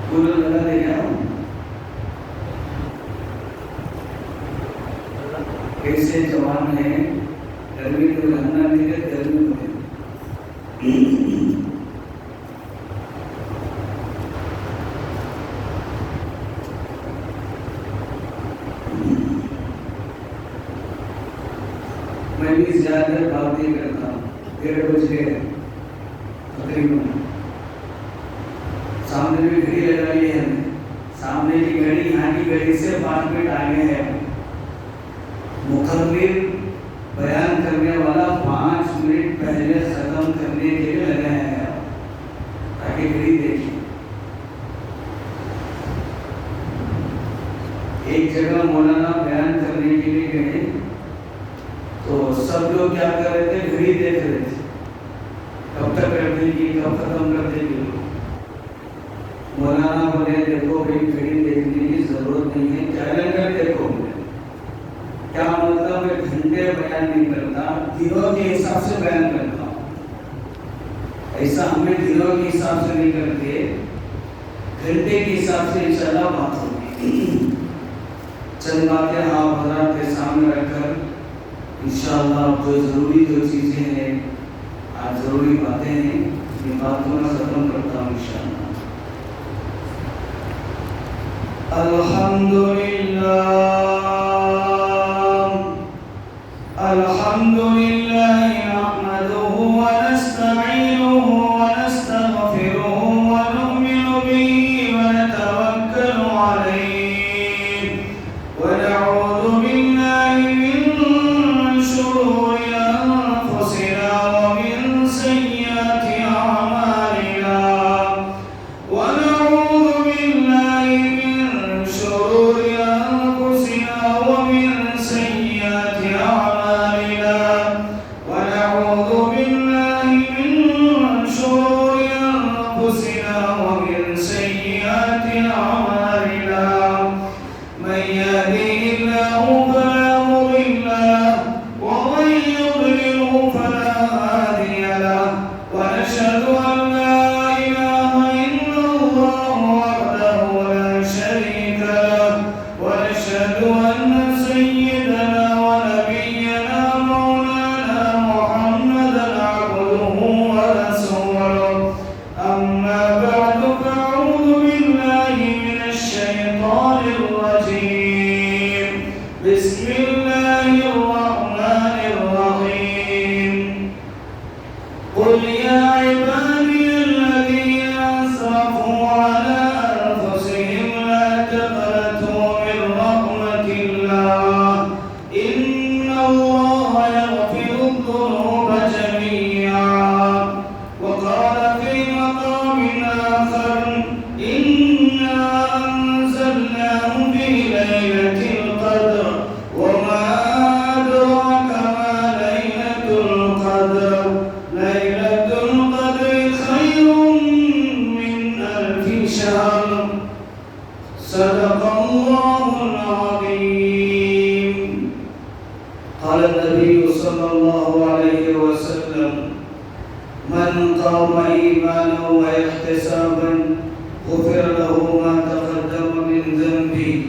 Cooler لگا دے گیا کیسے جوان ہیں گرمی کو لگنا نہیں ہے گرمی کو میں بھی زیادہ بات نہیں کرتا ہوں 1:30 بج گئے تقریباً سامنے میں گھڑی لگائی ہے سامنے کی گھڑی یہاں کی گھڑی سے 5 منٹ آگے ہے مقرر بیان کرنے والا 5 منٹ پہلے ختم کرنے کے لیے لگایا ہے تاکہ گھڑی دیکھیں ایک جگہ مولانا بیان کرنے کے لیے گئے تو سب لوگ کیا کر رہے تھے گھڑی دیکھ رہے تھے کب تک کر دے گی کب ختم کر دے گی مولانا بولے دیکھو بھائی گھڑی دیکھنے کی ضرورت نہیں ہے کیلنڈر دیکھو کیا مطلب میں گھنٹے بیان نہیں کرتا دنوں کے حساب سے بیان کرتا ہوں ایسا ہمیں دنوں کے حساب سے نہیں کرتے گھنٹے کے حساب سے انشاءاللہ بات ہوگی چند باتیں آپ حضرات کے سامنے رکھ کر انشاءاللہ جو ضروری جو چیزیں ہیں آج ضروری باتیں ہیں یہ باتوں میں ختم کرتا ہوں انشاءاللہ الحمدللہ الحمدللہ نحمده ونستعینه ونستغفره ونؤمن به ونتوکل علیہ ونعوذ باللہ من شرور انفسنا ومن سیئات اعمالنا ونعوذ باللہ من شرور انفسنا ومن سیئات اعمالنا ونعوذ باللہ من شرور انفسنا ومن سیئات اعمالنا من يهده الله فلا مضل له ومن يضلله فلا هادي له ونشهد أن لا إله إلا الله وحده لا شريك له ونشهد أن سيدنا ونبينا مولانا محمدا عبده ورسوله أما بعد فأعوذ بالله من الشيطان الرجيم بسم الله الرحمن الرحيم قل يا عبادي الذين أسرفوا على أنفسهم لا تقنطوا من رحمة الله إن الله يغفر الذنوب جميعا وقال في مقام آخر إنا أنزلناه في ليلة القدر وما أدراك ما ليلة القدر ليلة القدر خير من 1000 شهر صدق الله العظيم قال النبي صلى الله عليه وسلم من قام إيمانا واحتسابا غفر له ما تقدم من ذنبه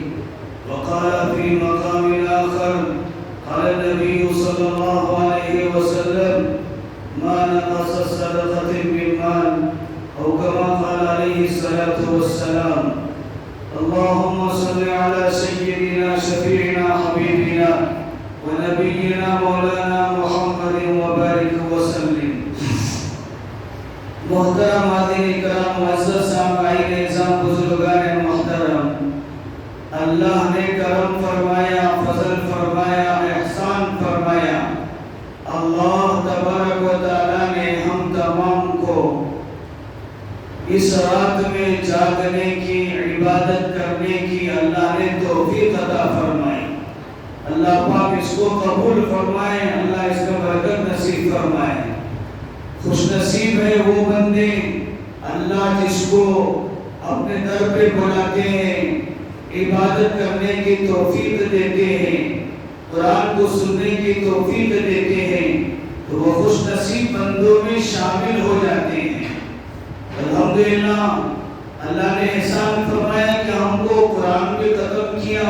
وقال في مقام آخر قال النبي صلى الله عليه وسلم ما نقص صدقة من مال أو كما قال عليه الصلاة والسلام اللهم صل على سيدنا شفيعنا حبيبنا ونبينا مولانا محمد وبارك وسلم محترم حاضرین کرام معزز سامعین اعظام بزرگان محترم اللہ نے کرم فرمایا فضل فرمایا احسان فرمایا اللہ تبارک و تعالی نے ہم تمام کو اس رات میں جاگنے کی عبادت کرنے کی اللہ نے توفیق عطا فرمائی اللہ پاک اس کو قبول فرمائے اللہ اس کا برکت نصیب فرمائے خوش نصیب ہے وہ بندے اللہ جس کو اپنے در پہ بلاتے ہیں عبادت کرنے کی توفیق دیتے ہیں قرآن کو سننے کی توفیق دیتے ہیں تو وہ خوش نصیب بندوں میں شامل ہو جاتے ہیں الحمدللہ اللہ نے احسان فرمایا کہ ہم کو قرآن پہ ختم کیا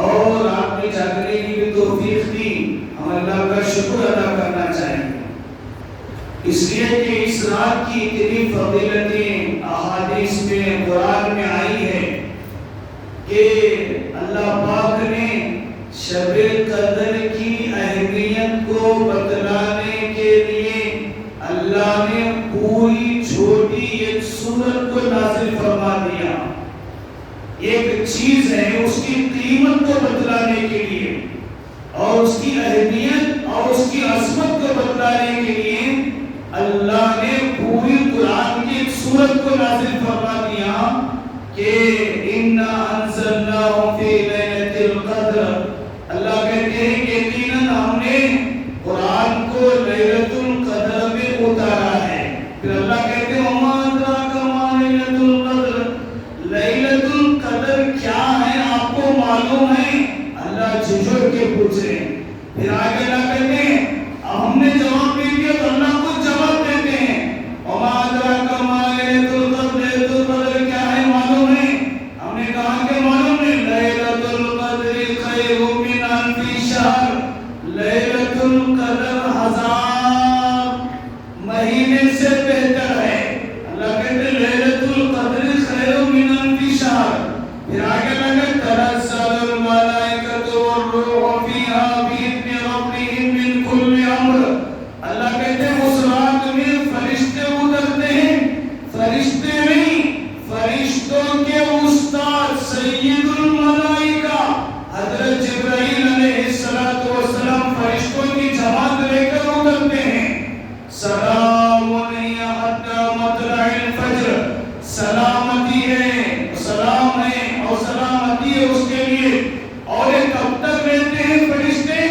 اور رات میں جاگنے کی بھی توفیق دی. ہم اللہ کا شکر ادا کرنا چاہیے، اس لیے کہ اس رات کی اتنی فضیلتیں احادیث میں قرآن میں آئی ہے کہ اللہ پاک نے شب قدر کی اہمیت کو بتلانے کے لیے اللہ نے پوری چھوٹی ایک سورت کو نازل فرما دیا. ایک چیز ہے اس کی قیمت کو بتلانے کے لیے اور اس کی اہمیت اور اس کی عظمت کو بتلانے کے لیے اللہ نے پوری قرآن کی ایک سورت کو نازل فرما دیا کہ اِنَّا أَنزَلْنَاهُ فِي لَيْلَةِ الْقَدْرِ. اللہ کہتے ہیں کہ یقیناً ہم نے قرآن کو لیلۃ القدر میں اتارا ہے. پھر اللہ کہتے ہیں وَمَا أَدْرَاكَ مَا لَيْلَةُ الْقَدْرِ. لیلۃ القدر کیا ہے آپ کو معلوم ہے؟ اللہ جھجھڑ کے پوچھ رہے ہیں. پھر آگے اللہ کہتے ہیں اب ہم نے جواب دے دیا تو اللہ کو جواب دیتے ہیں وَمَا أَدْرَاكَ مَا لَيْلَةُ الْقَدْرِ. لیلۃ القدر کیا ہے معلوم ہے؟ ہم نے کہا کہ معلوم ہے لیلۃ القدر خیر من الف شہر. لیلۃ القدر 1000 مہینے سے بہتر ہے. اللہ کہتے ہیں لیلۃ القدر خیر من الف شہر. پھر آگے لگا تنزل الملائکۃ والروح فیہا بإذن ربہم من کل امر. اللہ کہتے ہیں اس رات میں فرشتے اترتے ہیں. فرشتے نہیں، فرشتوں کے استاد سید الملائکہ حضرت جبرائیل علیہ السلام فرشتوں کی جماعت لے کر اترتے ہیں. سلام ہی حتی مطلع الفجر. سلامتی ہے، سلام ہے اور سلامتی ہے اس کے لیے. اور یہ کب تک رہتے ہیں فرشتے؟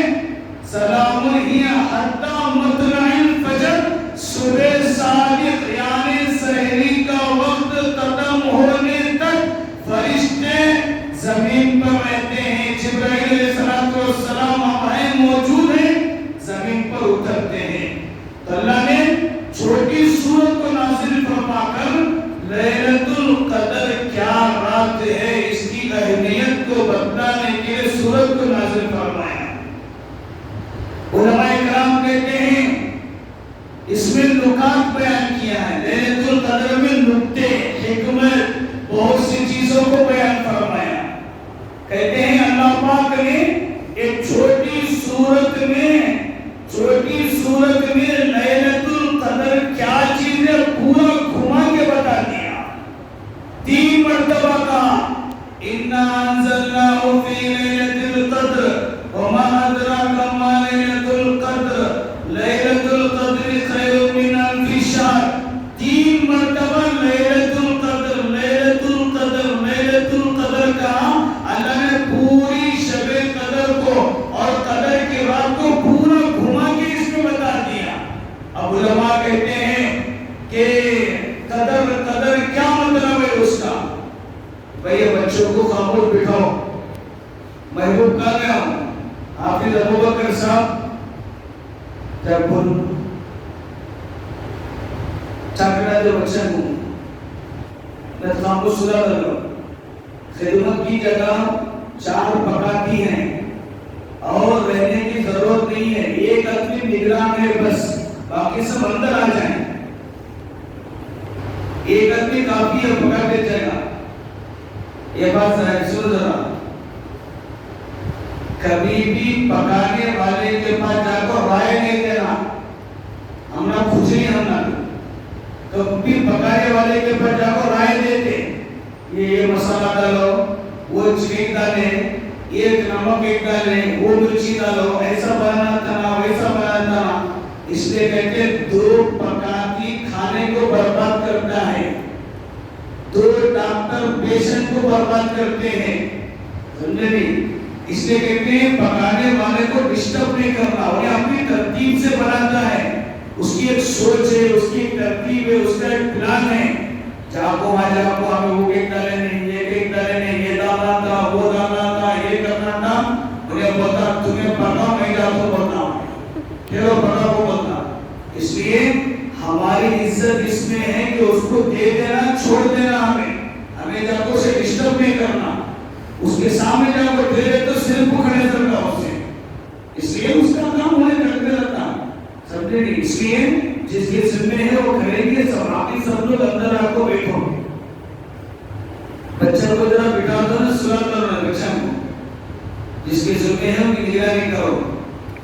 سلام ہی حتی مطلع الفجر. صبح صادق یعنی سحری کا وقت ختم ہونے تک فرشتے زمین پر رہتے ہیں. جبرائیل علیہ السلام ہمارے موجود ہیں، زمین پر اترتے ہیں. تو اللہ نے چھوٹی سورت کو نازل فرما کر لیلۃ القدر کیا رات ہے اس کی اہمیت کو بتلانے کے لیے سورت کو نازل فرمایا. علماء کرام کہتے ہیں اس میں نکات بیان کیا ہے. لیلۃ القدر میں نکتے، حکمت، بہت سی چیزوں کو بیان فرمایا. کہتے ہیں اللہ پاک نے ایک چھوٹی سورت میں لیلۃ القدر کیا چیز ہے پورا گھما کے بتا دیا. 3 مرتبہ کہا اِنَّا أَنزَلْنَاهُ فِي لَيْلَةِ الْقَدْرِ وَمَا أَدْرَاكَ مَا لَيْلَةُ الْقَدْرِ لَيْلَةُ الْقَدْرِ خَيْرٌ مِنْ أَلْفِ شَهْرٍ. 3 مرتبہ لیلۃ القدر لیلۃ القدر لیلۃ القدر کہا. اللہ نے پوری شب قدر کو اور قدر کی رات کو پورا گھما کے اس میں بتا دیا. اب علماء کہتے ہیں کہ قدر کیا مطلب ہے اس کا؟ بھئی بچوں کو خاموش بٹھاؤ. محبوب کہا گیا ہوں حافظ ابوبکر صاحب جب بول چاکرہ جو بچہ ہوں میں خاموش سنا دلو. خدمت کی جگہ 4 پکاتی ہیں اور رہنے کی ضرورت نہیں ہے. ایک آدمی نگران ہے بس، باقی سب اندر آ جائیں. ایک آدمی کافی ہے پکاتے جائے گا. یہ بات سن ذرا، کبھی بھی پکانے والے کے پاس جا کر رائے نہیں دینا. ہم نہ کھجری ہم نہ کبھی پکانے والے کے پاس جا کر رائے دیتے یہ مسالہ ڈالو، وہ چینی ڈالیں، یہ نمک ایک ڈالیں، وہ مرچی ڈالو، ایسا بنانا تھا ویسا بنانا تھا. اس لیے کہتے 2 پکاتی کھانے کو برباد کرتا ہے، 2 ڈاکٹر پیشنٹ کو برباد کرتے ہیں. سمجھے نہیں؟ اس لیے کہتے ہیں پکانے والے کو ڈسٹرب نہیں کرنا. اور یہ اپنی ترتیب سے بناتا ہے، اس کی ایک سوچ ہے، اس کی ایک ترتیب ہے، اس کا ایک پلان ہے. جاپو ہمیں وہ کیک ڈالے نہیں، یہ کیک ڈالے نہیں، یہ ڈالنا تھا، وہ ڈالنا تھا، یہ کرنا تھا. انہیں بتا تمہیں پتا میں جاتا بتاؤں پھر وہ پتا وہ بتا. اس لیے ہماری عزت اس میں ہے کہ اس کو دے دینا چھوڑ دینا، ہمیں جا کو اسے ڈسٹرب نہیں کرنا، اس کے سامنے جا کو دے دے تو صرف کو کھڑے کرنا اسے، اس لیے اس کا کام ہونے کرتے رہتا سمجھے نہیں، اس لیے جس کے ذمہ ہے وہ کرے گی، سب باقی سب لوگ اندر آپ کو بیٹھو، بچہ کو ذرا بٹھا دو نا، سلا دو نا بچہ کو، جس کے ذمہ ہے ان کی نگرانی کرو۔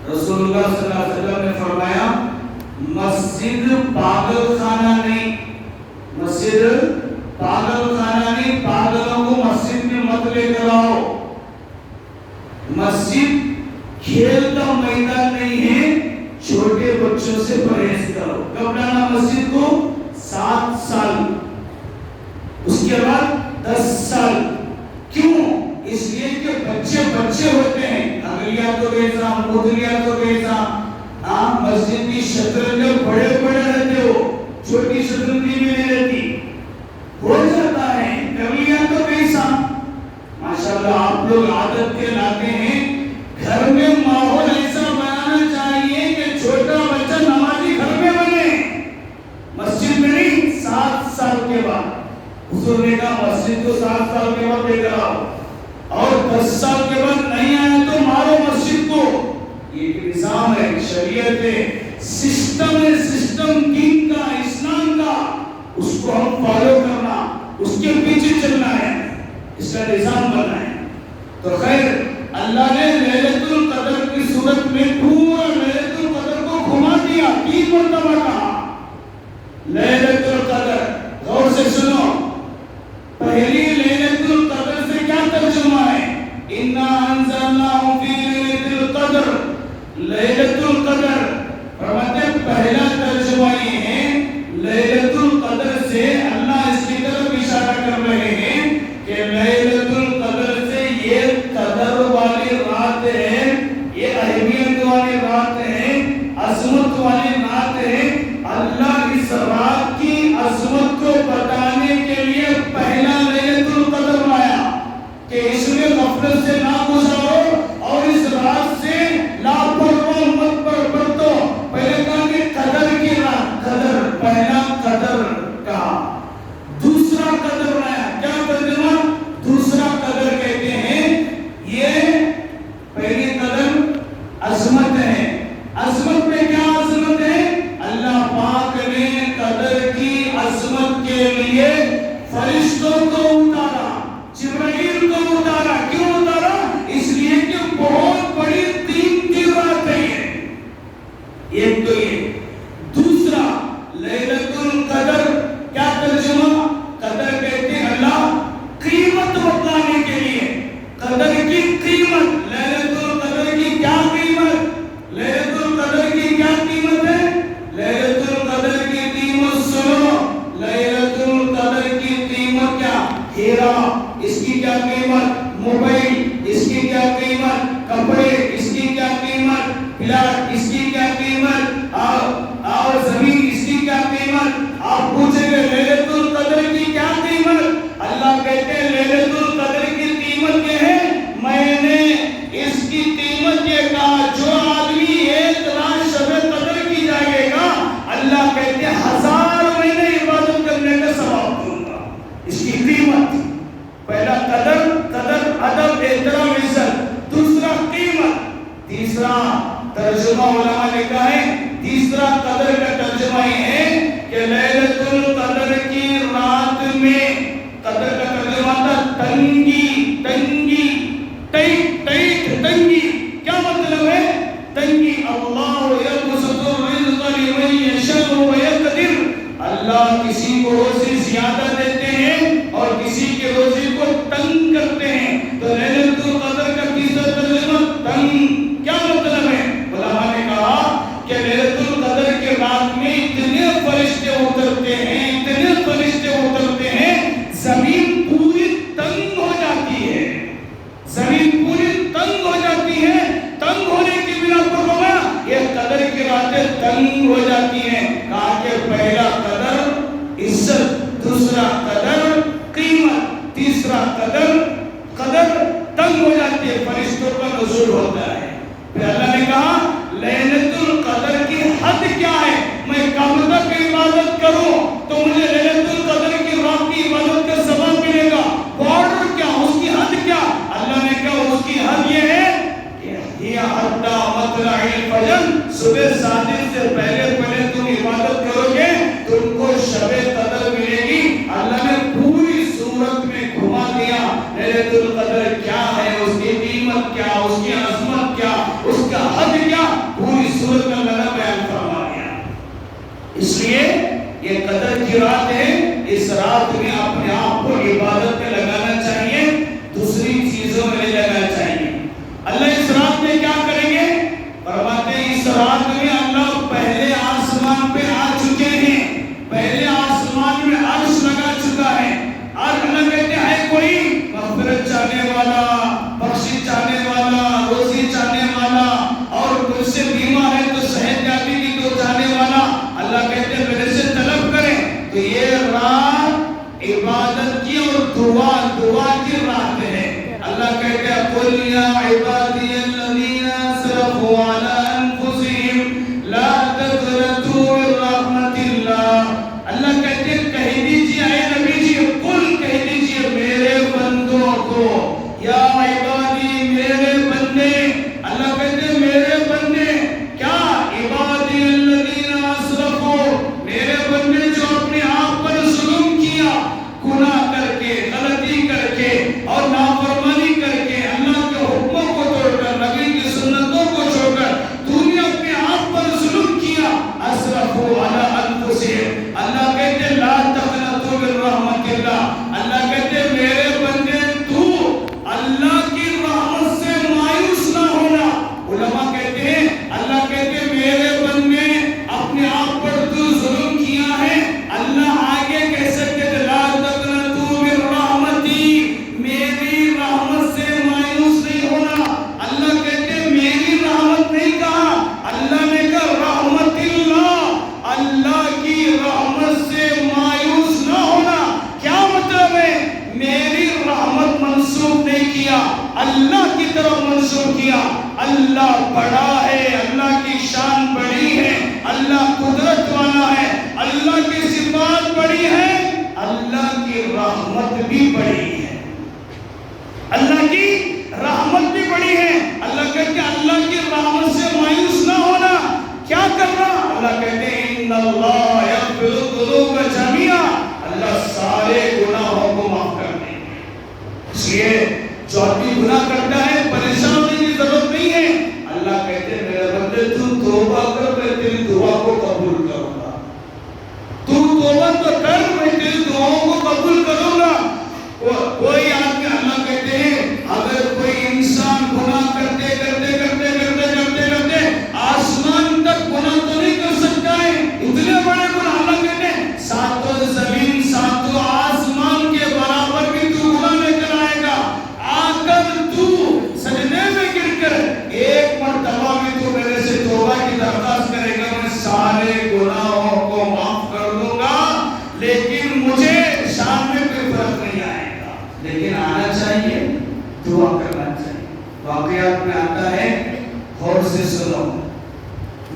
رسول اللہ صلی اللہ علیہ وسلم نے فرمایا مسجد پاگل خانہ نہیں، مسجد پاگل خانہ نہیں، پاگلوں کو مسجد میں مت لے کر آؤ، مسجد کھیل کا میدان نہیں ہے، چھوٹے بچوں سے پرہیز کرو۔ کب لانا مسجد کو؟ 7 سال، اس کے بعد 10 سال۔ کیوں؟ اس لیے کہ بچے بچے ہوتے ہیں، اگلیات تو بیسا مدلیات تو بیسا، آپ مسجد کی شطرنج بڑے بڑے رہتے ہو، چھوٹی شطرنجی میں نہیں رہتی، ہو جاتا ہے اگلیات تو بیسا۔ ماشاءاللہ آپ لوگ عادت کے لاتے ہیں، گھر میں ماحول ایسا بنانا چاہیے کہ چھوٹا بچہ نمازی گھر میں بنے، مسجد میں نہیں۔ 7 سال کے بعد حضور نے کہا مسجد کو 7 سال کے بعد لے کر آؤ، اور 10 سال کے بعد نہیں آیا تو مارو مسجد کو۔ یہ ایک نظام ہے، شریعت ہے، سسٹم ہے، سسٹم دین کا، اسلام کا، اس کو ہم فالو کرنا، اس کے پیچھے چلنا ہے، اس کا نظام بننا ہے۔ تو خیر اللہ نے لیلۃ القدر کی صورت میں پورا لیلۃ القدر کو گھما دیا، 3 مرتبہ کہا لیلۃ القدر۔ غور سے سنو، پہلی لیلۃ القدر سے کیا ترجمہ ہے؟ انا انزلناہ فی لیلۃ القدر، لیلۃ القدر فرماتے پہلا ترجمہ یہ ہے، لیلۃ القدر سے اللہ اس کی طرف اشارہ کر رہے ہیں کہ لیلۃ القدر سے یہ قدر والی رات ہے، یہ اہمیت والی رات ہے، عظمت والی رات ہے۔ اللہ اس رات کی عظمت کو بتانے کے لیے پہلا لیلۃ القدر لایا کہ اس میں غفلت سے نہ گزارو اور اس رات سے لاپرواہ مت برتو۔ پہلے کہا کہ قدر کی رات، قدر پہلا قدر کہا، دوسرا قدر لایا، کیا ترجمہ؟ دوسرا قدر کہتے ہیں یہ پہلی قدر عظمت ہے۔ عظمت میں کیا عظمت ہے؟ اللہ پاک نے قدر کی عظمت کے لیے فرشتوں کو اتارا، جبرائیل کو اتارا۔ کیوں اتارا؟ اس لیے کہ بہت بڑی قیمتی رات ہے یہ۔ ایک تو یہ، دوسرا لیلۃ القدر کیا ترجمہ؟ قدر کہتے ہیں اللہ قیمت بتانے کے لیے، قدر کی قیمت۔ لیلۃ القدر کی کیا قیمت؟ لیلۃ القدر کی کیا قیمت ہے؟ لیلۃ القدر کی قیمت سنو، لیلۃ القدر کی قیمت کیا؟ ہیرا، اس کی کیا قیمت؟ موبائل، اس کی کیا قیمت؟ کپڑے، اس کی کیا قیمت؟ پلاٹ، اس کی کیا قیمت؟ اور زمین، اس کی کیا قیمت؟ آپ پوچھیں گے لیلۃ القدر کی کیا قیمت؟ اللہ کہتے ہیں لیلۃ القدر کی قیمت یہ ہے، میں نے اس کی قیمت یہ کہا جو آدمی 1 رات شب قدر کی جائے گا، اللہ کہتے ہیں 1000 مہینے عبادت کرنے کا ثواب دوں گا۔ اس کی قیمت، پہلا قدر، قدر ادب احترام عزت، دوسرا قیمت، تیسرا ترجمہ علماء نے کہا ہے، تیسرا قدر کا ترجمہ یہ ہے کہ لیلۃ القدر کی رات میں، قدر کا ترجمہ تھا تنگی، تنگی، ٹائٹ، ٹائٹ، تنگی۔ کیا مطلب ہے تنگی؟ اللہ یبسط الرزق لمن یشاء ویقدر، اللہ کسی کو روزی زیادہ دیتے ہیں اور کسی کے روزی کو تنگ کرتے ہیں۔ تو لیلۃ القدر کا تیسرا ترجمہ تنگ۔ کیا مطلب ہے؟ علماء نے کہا کہ لیلۃ القدر کے رات میں اتنے فرشتے اترتے ہیں، اتنے فرشتے اترتے ہیں، زمین پوری تنگ ہو جاتی ہے، زمین پوری تنگ ہو جاتی ہے۔ تنگ ہونے کی بنا پر یہ قدر کی راتیں تنگ ہو جاتی ہیں۔ کہا کہ پہلا قدر عزت، دوسرا قدر قیمت، تیسرا قدر تنگ ہو جاتی ہے، فرشتوں کا نزول ہوتا ہے۔ پھر اللہ نے کہا لیلۃ القدر کی حد کیا ہے؟ میں کب تک عبادت کروں تو مجھے لیلۃ القدر کی رات کی عبادت کا ثواب ملے گا؟ بارڈر کیا، اس کی حد کیا؟ اللہ نے کہا اس کی حد یہ ہے کہ یہ حتی مطلع الفجر، صبح صادق سے پہلے تم عبادت کرو گے تم کو شب قدر ملے گی۔ اللہ نے پوری صورت میں گھما دیا لیلۃ القدر کیا ہے، اس کی قیمت کیا، اس کی عظمت کیا، اس کا حد کیا، پوری صورت میں اللہ نے بیان فرما دیا۔ اس لیے یہ قدر کی رات ہے، اس رات میں اپنے آپ کو عبادت میں لگانا چاہیے، دوسری چیزوں میں نہیں لگانا چاہیے۔ اللہ اس رات میں کیا کریں گے؟ فرماتے ہیں اس رات میں اللہ پہلے آسمان پہ آ چکے ہیں، پہلے آسمان میں عرش لگا چکا ہے، اور اللہ کہتے ہیں کوئی مغفرت چاہنے والا، بخشش چاہنے والا، روزی چاہنے والا، اور کچھ سے بیمار ہے تو صحت یابی کی تو چاہنے والا، اللہ کہتے ہیں میرے سے طلب کریں۔ تو یہ رات عبادت کی اور دعا کی رات ہے۔ اللہ کہتے ہیں قُلْ يَا عِبَادِيَ الَّذِينَ أَسْرَفُوا عَلَىٰ أَنفُسِهِمْ لَا تَقْنَطُوا مِن رَحْمَتِ اللَّهِ۔ اللہ کہتے ہیں کہہ دیجئے اے نبی جی، قل کہہ دیجئے میرے بندوں کو، یا عبادی میرے بندے، اللہ کہتے ہیں میرے بندے، کیا عبادی الذین اسرفوا، میرے بندے جو اپنے آپ پر ظلم کیا، گناہ کر کے، غلطی کر کے اور نافرمانی کر کے، اللہ کے حکموں کو توڑ کر، نبی کی سنتوں کو چھوڑ کر تو نے اپنے آپ پر ظلم کیا، اسرفوا علی انفسہم، اللہ کہتے ہیں لا تقنطوا من رحمت اللہ، اللہ کہتے ہیں میرے بندے تو اللہ کی رحمت سے مایوس نہ ہونا۔ علماء کہتے ہیں اللہ کہتے ہیں میرے بندے اپنے آپ پر تو ظلم کیا ہے، اللہ آگے کہہ سکتے تھے لا تقنطوا من رحمتی، میری رحمت سے مایوس نہیں ہونا، اللہ کہتے ہیں میری رحمت نہیں کہا، اللہ نے کہا رحمت اللہ، اللہ کی رحمت سے مایوس نہ ہونا۔ کیا مطلب ہے؟ میری رحمت منسوخ نہیں کیا، اللہ کی طرف منسوخ کیا۔ اللہ بڑا ہے، اللہ کی شان بڑی ہے، اللہ قدرت والا ہے، اللہ کی صفات بڑی ہے، اللہ کی رحمت بھی بڑی ہے، اللہ کی رحمت بھی بڑی ہے۔ اللہ کہتے ہیں اللہ کی رحمت سے مایوس نہ ہونا۔ کیا کرنا؟ اللہ کہتے ہیں ان اللہ یغفر الذنوب جميعا، اللہ سارے گناہوں کو معاف کر دیں گے۔ اس لیے جو آدمی گناہ کرتا ہے پریشان ہونے کی ضرورت نہیں ہے، اللہ کہتے ہیں میرے بندے تو توبہ کر، میں تیری دعا کو قبول کروں گا، تو توبہ تو کر، میں تیری دعاؤں کو قبول کروں گا۔ کوئی آدمی، اللہ کہتے ہیں اگر کوئی انسان گناہ کرتے کرتے کرتے کرتے کرتے کرتے آسمان تک گناہ تو نہیں کر سکتا ہے، اتنے بڑے گناہ، اللہ کہتے ہیں ساتوں زمین ساتوں آسمان کے برابر بھی تو گناہ لے کر آئے گا، آ کر تو سجدے میں گر کر ایک مرتبہ میں تو میرے سے توبہ کی درخواست کرے گا، میں سارے گناہوں کو معاف کر دوں گا، لیکن مجھے شان میں کوئی فرق نہیں آئے گا، لیکن آنا چاہیے، دعا کرنا چاہیے۔ واقعات میں آتا ہے، غور سے سنو۔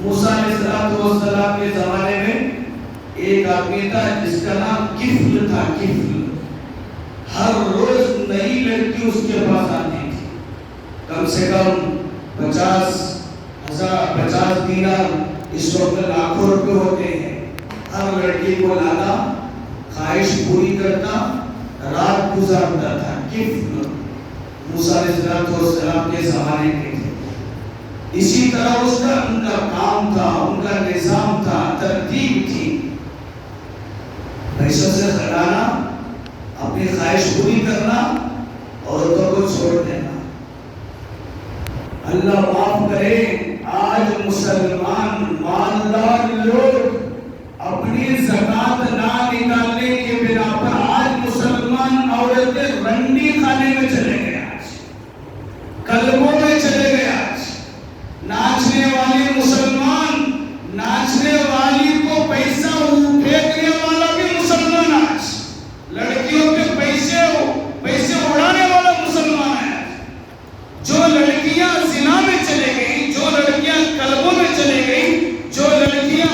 موسیٰ علیہ السلام کے زمانے میں ایک آدمی تھا جس کا نام کفل تھا، کفل۔ ہر روز نئی لڑکی اس کے پاس آتی تھی، کم سے کم 50,000 دینار، اس وقت لاکھوں روپے ہوتے ہیں۔ ہر لڑکی کو لانا، خواہش پوری کرنا، رات گزارتا تھا۔ کفل موسیٰ علیہ السلام کے زمانے کے تھے۔ اسی طرح اس کا ان کا کام تھا، ان کا نظام تھا، ترتیب تھی، پیسوں سے خلانا، اپنی خواہش پوری کرنا، عورتوں کو چھوڑ دینا۔ اللہ معاف کرے، آج مسلمان مالدار لوگ اپنی زکوٰۃ نہ نکالنے کے بنا پر آج مسلمان عورتیں رنڈی کھانے میں چلے گئے، آج کلبوں میں چلے گئے، آج ناچنے والی مسلمان، ناچنے والی کو پیسہ پھینکنے والا بھی مسلمان، آج لڑکیوں کے پیسے اڑانے والا مسلمان ہے۔ جو لڑکیاں زنا میں چلے گئی، جو لڑکیاں کلبوں میں چلے گئی، جو لڑکیاں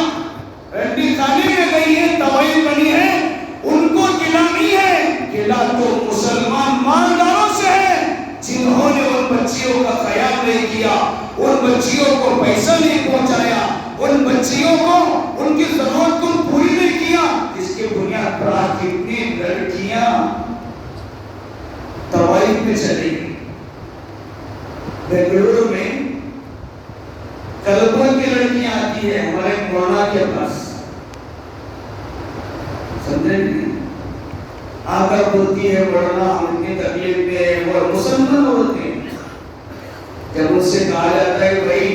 ان بچیوں کا خیال نہیں کیا، ان بچیوں کو پیسہ نہیں پہنچایا، ان بچیوں کو ان کی ضرورت کو پوری نہیں کیا، جس کے بنیاد پر آج کتنی لڑکیاں طوائف میں چلی گئی۔ بنگلورو میں کلبوں کی لڑکیاں آتی ہے ہمارے مولانا کے پاس، سمجھے نہیں، آ کر بولتی ہے مولانا ہم اتنی تکلیف میں ہیں، اور مسلمان ہوتے ہیں۔ جب ان سے کہا جاتا ہے بھائی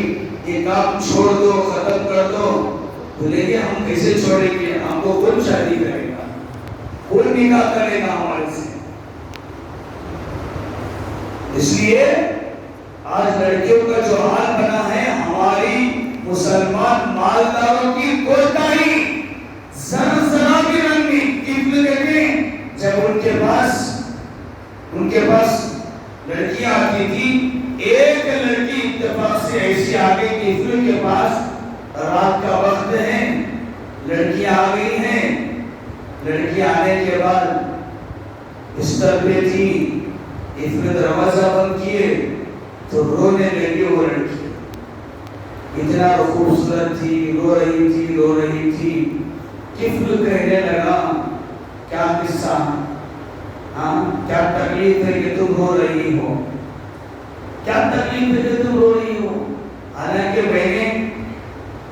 یہ کام چھوڑ دو، ختم کر دو، بولے گے ہم کیسے چھوڑیں گے، ہم کو کون شادی کرے گا، کون نکاح کرے گا ہمارے سے۔ اس لیے آج لڑکیوں کا جو حال بنا ہے، ہماری مسلمان مالداروں کی کوتاہی ذرا بھی رنگ نہیں۔ کہتے ہیں جب ان کے پاس لڑکیاں آتی تھی، ایک لڑکی اتفاق سے ایسی آ گئی کہ افل کے پاس رات کا وقت ہے، لڑکیاں آ گئی ہیں، لڑکی آنے کے بعد بستر پہ تھی، افل دروازہ بند کیے تو رونے لگی وہ لڑکی، اتنا خوبصورت تھی، رو رہی تھی۔ افل کہنے لگا کیا قصہ، کیا تکلیف ہے کہ تم رو رہی ہو، کیا تکلیف ہے کہ تم رو رہی ہو، حالانکہ میں نے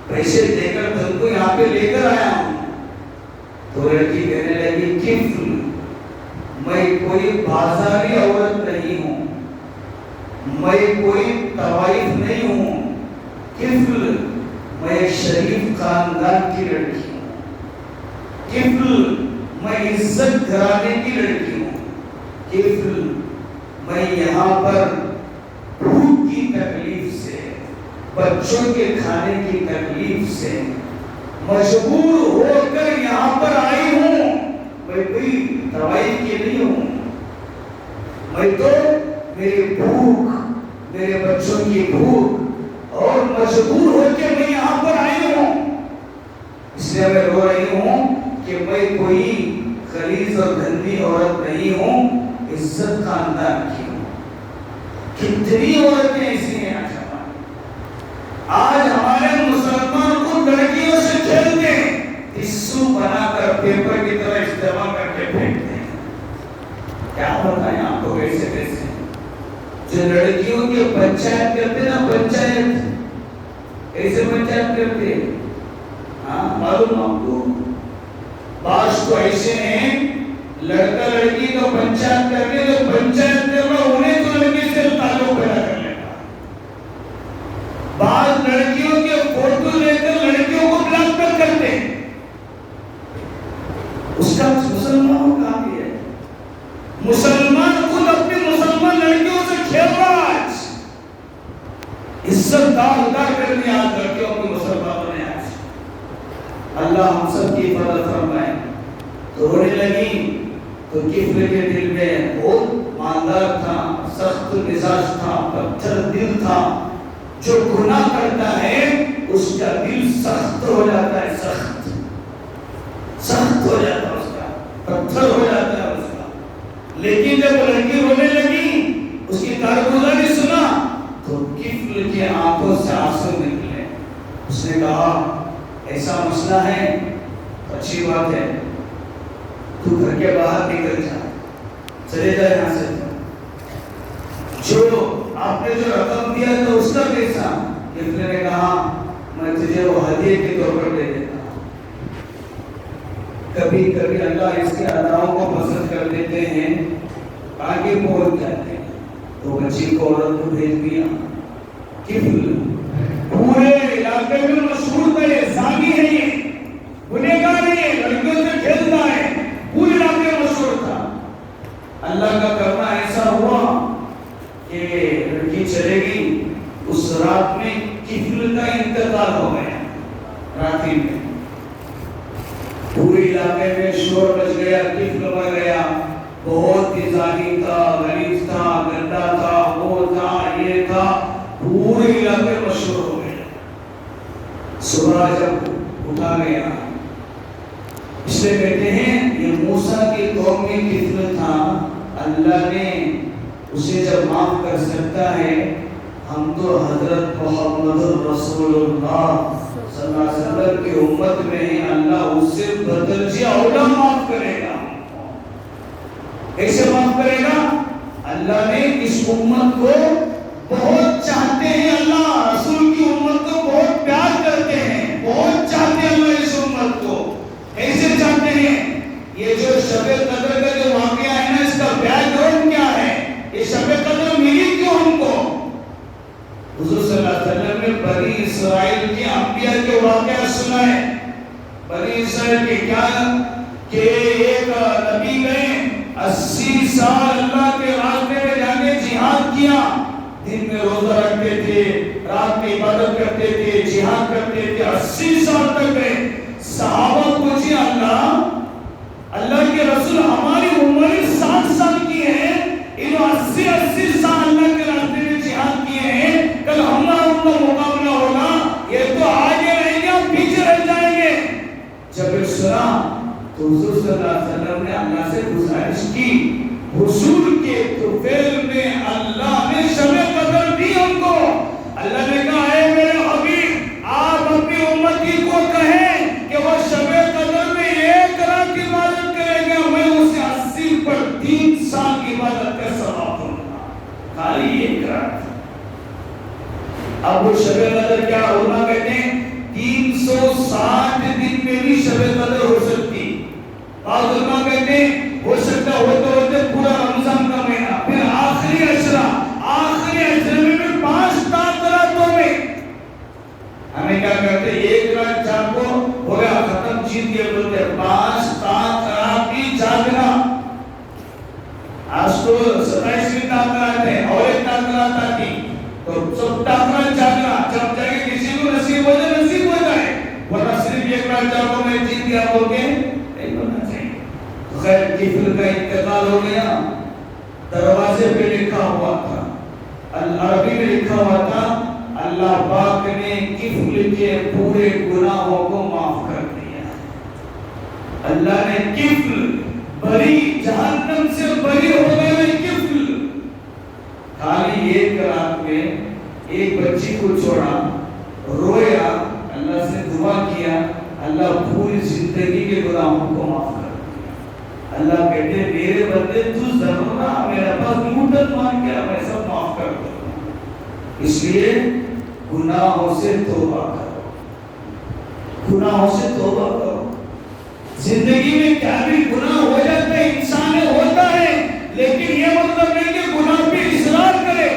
پیسے دے کر تم کو یہاں پہ لے کر آیا ہوں۔ تو لڑکی کہنے لگی کفل، میں کوئی بازاری عورت نہیں ہوں، میں کوئی طوائف نہیں ہوں، کفل میں شریف خاندان کی لڑکی ہوں، کفل میں عزت گھرانے کی لڑکی ہوں، کفل میں یہاں پر بھوک کی تکلیف سے، بچوں کے کھانے کی تکلیف سے مجبور ہو کر یہاں پر آئی ہوں، میں کوئی طوائف کی نہیں ہوں، میں تو میری بھوک، میرے بچوں کی بھوک اور مجبور ہو کے میں یہاں پر آئی ہوں، اس لیے میں رو رہی ہوں کہ میں کوئی غلیظ اور گندی عورت نہیں ہوں، عزت خاندان کی ہوں۔ کتنی عورتیں ایسی ہیں آج ہمارے مسلمان کو لڑکیوں سے کھیلتے ہیں، ٹشو بنا کر پیپر کی طرح استعمال کر کے پھینکتے ہیں۔ کیا بتائیں آپ کو کیسے کیسے جو لڑکیوں کی پنچایت کرتے نا، پنچایت ایسے پنچایت کرتے، معلوم آپ کو، بعض تو ایسے ہیں لڑکا لڑکی کو پنچایت کر کے تو پنچایت کرنا انہیں تو لڑکی سے تعلق پیدا کر لینا، بعض لڑکیوں کے فوٹو لے کر لڑکیوں کو بلاک پر کرتے ہیں، اس کا مسلمانوں کا بھی ہے، مسلمان خود اپنی مسلمان لڑکیوں سے کھیل رہا ہے، عزت دار کر دیا لڑکیوں کو مسلمانوں نے آج۔ اللہ ہم سب کی فضل فرمائے۔ تو رونے لگی تو کفل کے دل میں بہت مالدار تھا، سخت مزاج تھا، پتھر دل تھا، جو گناہ کرتا ہے اس کا دل سخت ہو جاتا ہے، سخت ہو جاتا ہے، اس کا پتھر ہو جاتا ہے اس کا۔ لیکن جب لڑکی رونے لگی، اس کی کارگزاری سنا تو کفل کی آنکھوں سے آنسو نکلے، اس نے کہا ایسا مسئلہ ہے، اچھی بات ہے، تو گھر کے باہر نکل جا، چلے جائے یہاں سے، جو آپ نے جو رقم دیا تھا اس کا پیسہ، کفل نے کہا میں تجھے وہ ہدیے کے طور پر دے دیتا ہوں۔ کبھی کبھی اللہ اس کے اداؤں کو پسند کر دیتے ہیں، آگے پہنچ جاتے ہیں، تو بچی کو عورت کو بھیج دیا۔ کفل پورے علاقے میں مشہور تھا، یہ زانی ہے، یہ گنہگار ہے، یہ لڑکیوں سے کھیلتا ہے، پورے علاقے میں مشہور تھا۔ اللہ کا کرنا ایسا ہوا کہ لڑکی چلے گئی، اس رات میں کفل کا انتقال ہو گیا، راتی میں پورے علاقے میں شور مچ گیا، کفل مر گیا، بہت ہی زانی تھا، غلیظ تھا، گندا تھا، وہ تھا، یہ تھا، پورے علاقے مشہور ہو گیا۔ صبح جب اٹھا گیا، اس لیے کہتے ہیں یہ موسیٰ کی قوم میں کفل تھا، اللہ نے اسے جب معاف کر سکتا ہے، ہم تو حضرت محمد رسول اللہ صلی اللہ علیہ وسلم کی امت میں ہیں، اللہ اس سے بدرجہ اولا معاف کرے گا۔ کیسے معاف کرے گا؟ اللہ نے اس امت کو بہت چاہتے ہیں، اللہ رسول کی امت کو بہت پیار کرتے ہیں، بہت چاہتے ہیں اللہ اس امت کو۔ کیسے چاہتے ہیں؟ یہ جو شب قدر کا جو واقعہ ہے نا، اس کا بیک گراؤنڈ کیا ہے؟ یہ شب قدر ملی کیوں ہم کو؟ حضور صلی اللہ علیہ وسلم نے بنی اسرائیل کے انبیاء کے واقعہ سنا ہے۔ بنی اسرائیل کے کیا کہ ایک نبی گئے 80 سال اللہ کے راستے میں جا کے جہاد کیا، دن میں روزہ رکھتے تھے، رات میں عبادت کرتے تھے، جہاد کرتے تھے، 80 سال تک گئے۔ صحابہ پوچھے اللہ کے رسول ہماری عمر 60 سال کی ہے، انہوں 80 سال اللہ کے راستے میں جہاد کیے ہیں، کل ہمارا ان کا مقابلہ ہوگا، یہ تو آگے رہیں گے پیچھے رہ جائیں گے۔ جب سنا تو حضور صلی اللہ علیہ وسلم نے اللہ سے گزارش کی، حضور کے طفیل میں اللہ نے شب قدر دی ہم کو۔ اللہ نے کہا اے میرے حبیب، آپ اپنی امتی کو کہیں کہ وہ شب قدر میں 1 رات کی عبادت کرے گا، میں اسے 80 پر 3 سال کی عبادت کا ثواب دوں گا، خالی 1 رات۔ اب وہ شب قدر کیا ہونا کہتے ہیں 360 دن میں بھی شب قدر ہو سکتی۔ بعض علماء کہتے ہیں ہو سکتا ہوتے ہوتے پورا رمضان کا مہینہ، پھر آخری عشرہ میں بھی 5 راتوں میں ہمیں کیا کرتے ہیں 1 رات جاگو ہو گیا ختم، جیت گئے بولتے ہیں 5 رات بھی جاگنا۔ آج تو 27ویں رات ہے اور 1 رات آتی تو سب رات جاگنا، جب جائے کسی کو نصیب ہو جائے، ورنہ صرف 1 رات جاگو میں جیت گیا بول کے نہیں ہونا چاہیے۔ خیر کفل کا انتقال ہو گیا، دروازے پہ لکھا ہوا تھا، عربی میں لکھا ہوا تھا اللہ پاک نے کفل کے پورے گناہوں کو معاف کر دیا۔ اللہ نے کفل بری، جہنم سے بری ہو گئے کفل۔ خالی 1 رات میں ایک بچی کو چھوڑا، رویا، اللہ سے دعا کیا، اللہ پوری زندگی کے گناہوں کو معاف کر دیا۔ اللہ کہتے میرے بندے تو ضرور آ، میرے پاس موٹن مان کے میں سب معاف کر دوں۔ اس لیے گناہوں سے توبہ کرو، گناہوں سے توبہ کرو۔ زندگی میں کیا بھی گناہ ہو جاتا ہے، انسان ہوتا ہے، لیکن یہ مطلب نہیں کہ گناہ پہ اصرار کرے،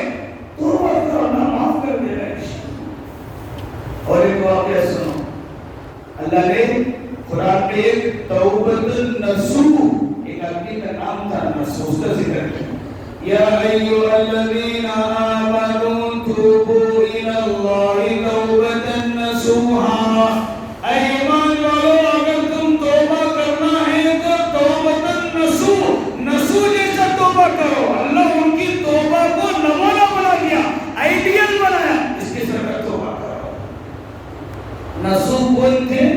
توبہ کرو، اللہ معاف کر دے گا۔ اور ایک واقعہ سنو، اللہ نے قرآن میں ایک توبۃ النصوح، ایک آدمی کا نام تھا نصوح، اس کا ذکر کیا، یا ایھا الذین آمنوا توبوا الی اللہ توبۃ نصوحا، اے ایمان والو اگر تم توبہ کرنا ہے تو توبۃ النصوح، نصوح جیسا توبہ کرو۔ اللہ ان کی توبہ کو نمونہ بنا دیا، آئیڈیل بنایا، اس کے سر پر توبہ کرو۔ نصوح کون تھے؟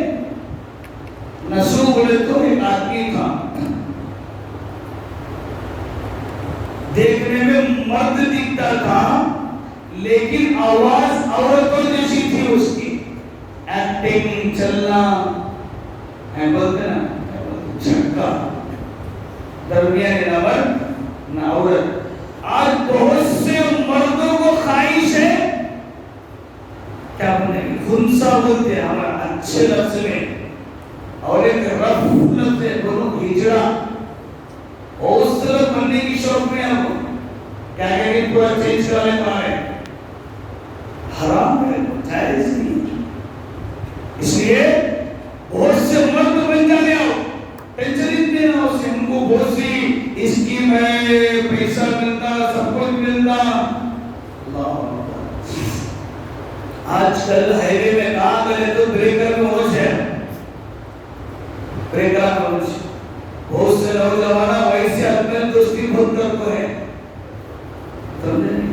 نصوح بولے تو ایک آدمی تھا، دیکھنے میں مرد دکھتا تھا لیکن آواز عورتوں جیسی تھی، اس کی ایکٹنگ، چلنا ہے بولتے نا چھکا، درمیان نہ مرد نہ عورت۔ آج بہت سے مردوں کو خواہش ہے کیا بولیں گے، خنسا بولتے ہیں ہمارا اچھے لفظ میں، اور ایک رف لفظ ہے دونوں ہجڑا، اور اس طرح بننے کی شوق میں آپ کیا کہیں گے پورا چینج کرا لے پا رہے، حرام ہے، جائز نہیں۔ اس لیے بہت سے مرد بن جانے آؤ، ٹینشن اتنے نہ ہو سے، ان کو بہت سی اسکیم ہے، پیسہ ملتا، سب کچھ ملتا۔ آج کل ہائی وے میں کہاں گئے تو بریکر میں ہوش ہے، بریکر میں ہوش، بہت سے نوجوان ویسے اپنے دوستی بہت کرتے ہیں، سمجھے نہیں؟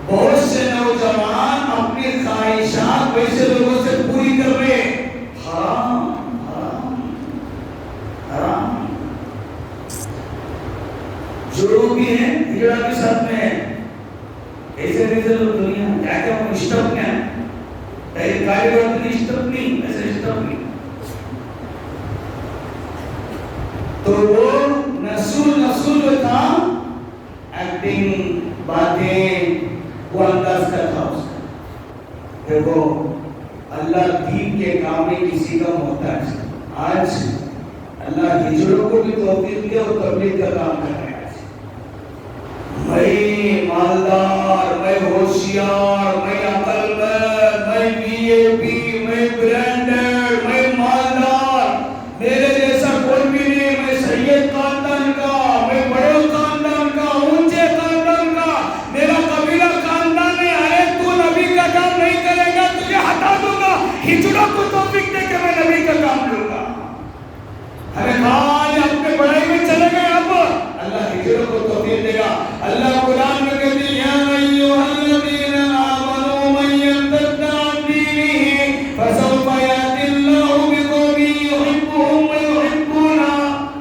بہت سے نوجوان اپنی خواہشات ویسے لوگوں سے پوری کر رہے، حرام حرام حرام۔ جو بھی ہیں ہجڑا کے ساتھ میں ہے. ایسے ایسے لوگ دنیا کیا کیا وہ اسٹپ میں ہیں. پہلے کاری بات نہیں اسٹپ نہیں ایسے اسٹپ نہیں. تو وہ نسول جو تھا ایکٹنگ باتیں وہ انداز کا تھا اس کا. دیکھو اللہ دین کے کام میں کسی کا محتاج. آج اللہ ہجڑوں کو بھی توفیق دیا اور تبلیغ کا کام کر رہے ہیں. میں مالدار، میں ہوشیار، میں عقل مند، میں بی اے پی، میں برانڈڈ، میں مالدار، میرے جیسا کوئی بھی نہیں. میں سید خاندان کا، میں بڑے خاندان کا، اونچے خاندان کا، میرا قبیلہ خاندان ہے. ارے تو نبی کا کام نہیں کرے گا تجھے ہٹا دوں گا. ہجڑوں کو توفیق دے کے میں نبی کا کام لوں گا. ارے خان اپنے بڑائی میں چلے گئے. اب اللہ ہجڑوں کو توفیق دے گا. اللہ قرآن میں کہتے ہیں یا ایھا الذین آمنوا من یرتد عن دینہ فسوف یأتی اللہ بقوم یحبهم ویحبونہ.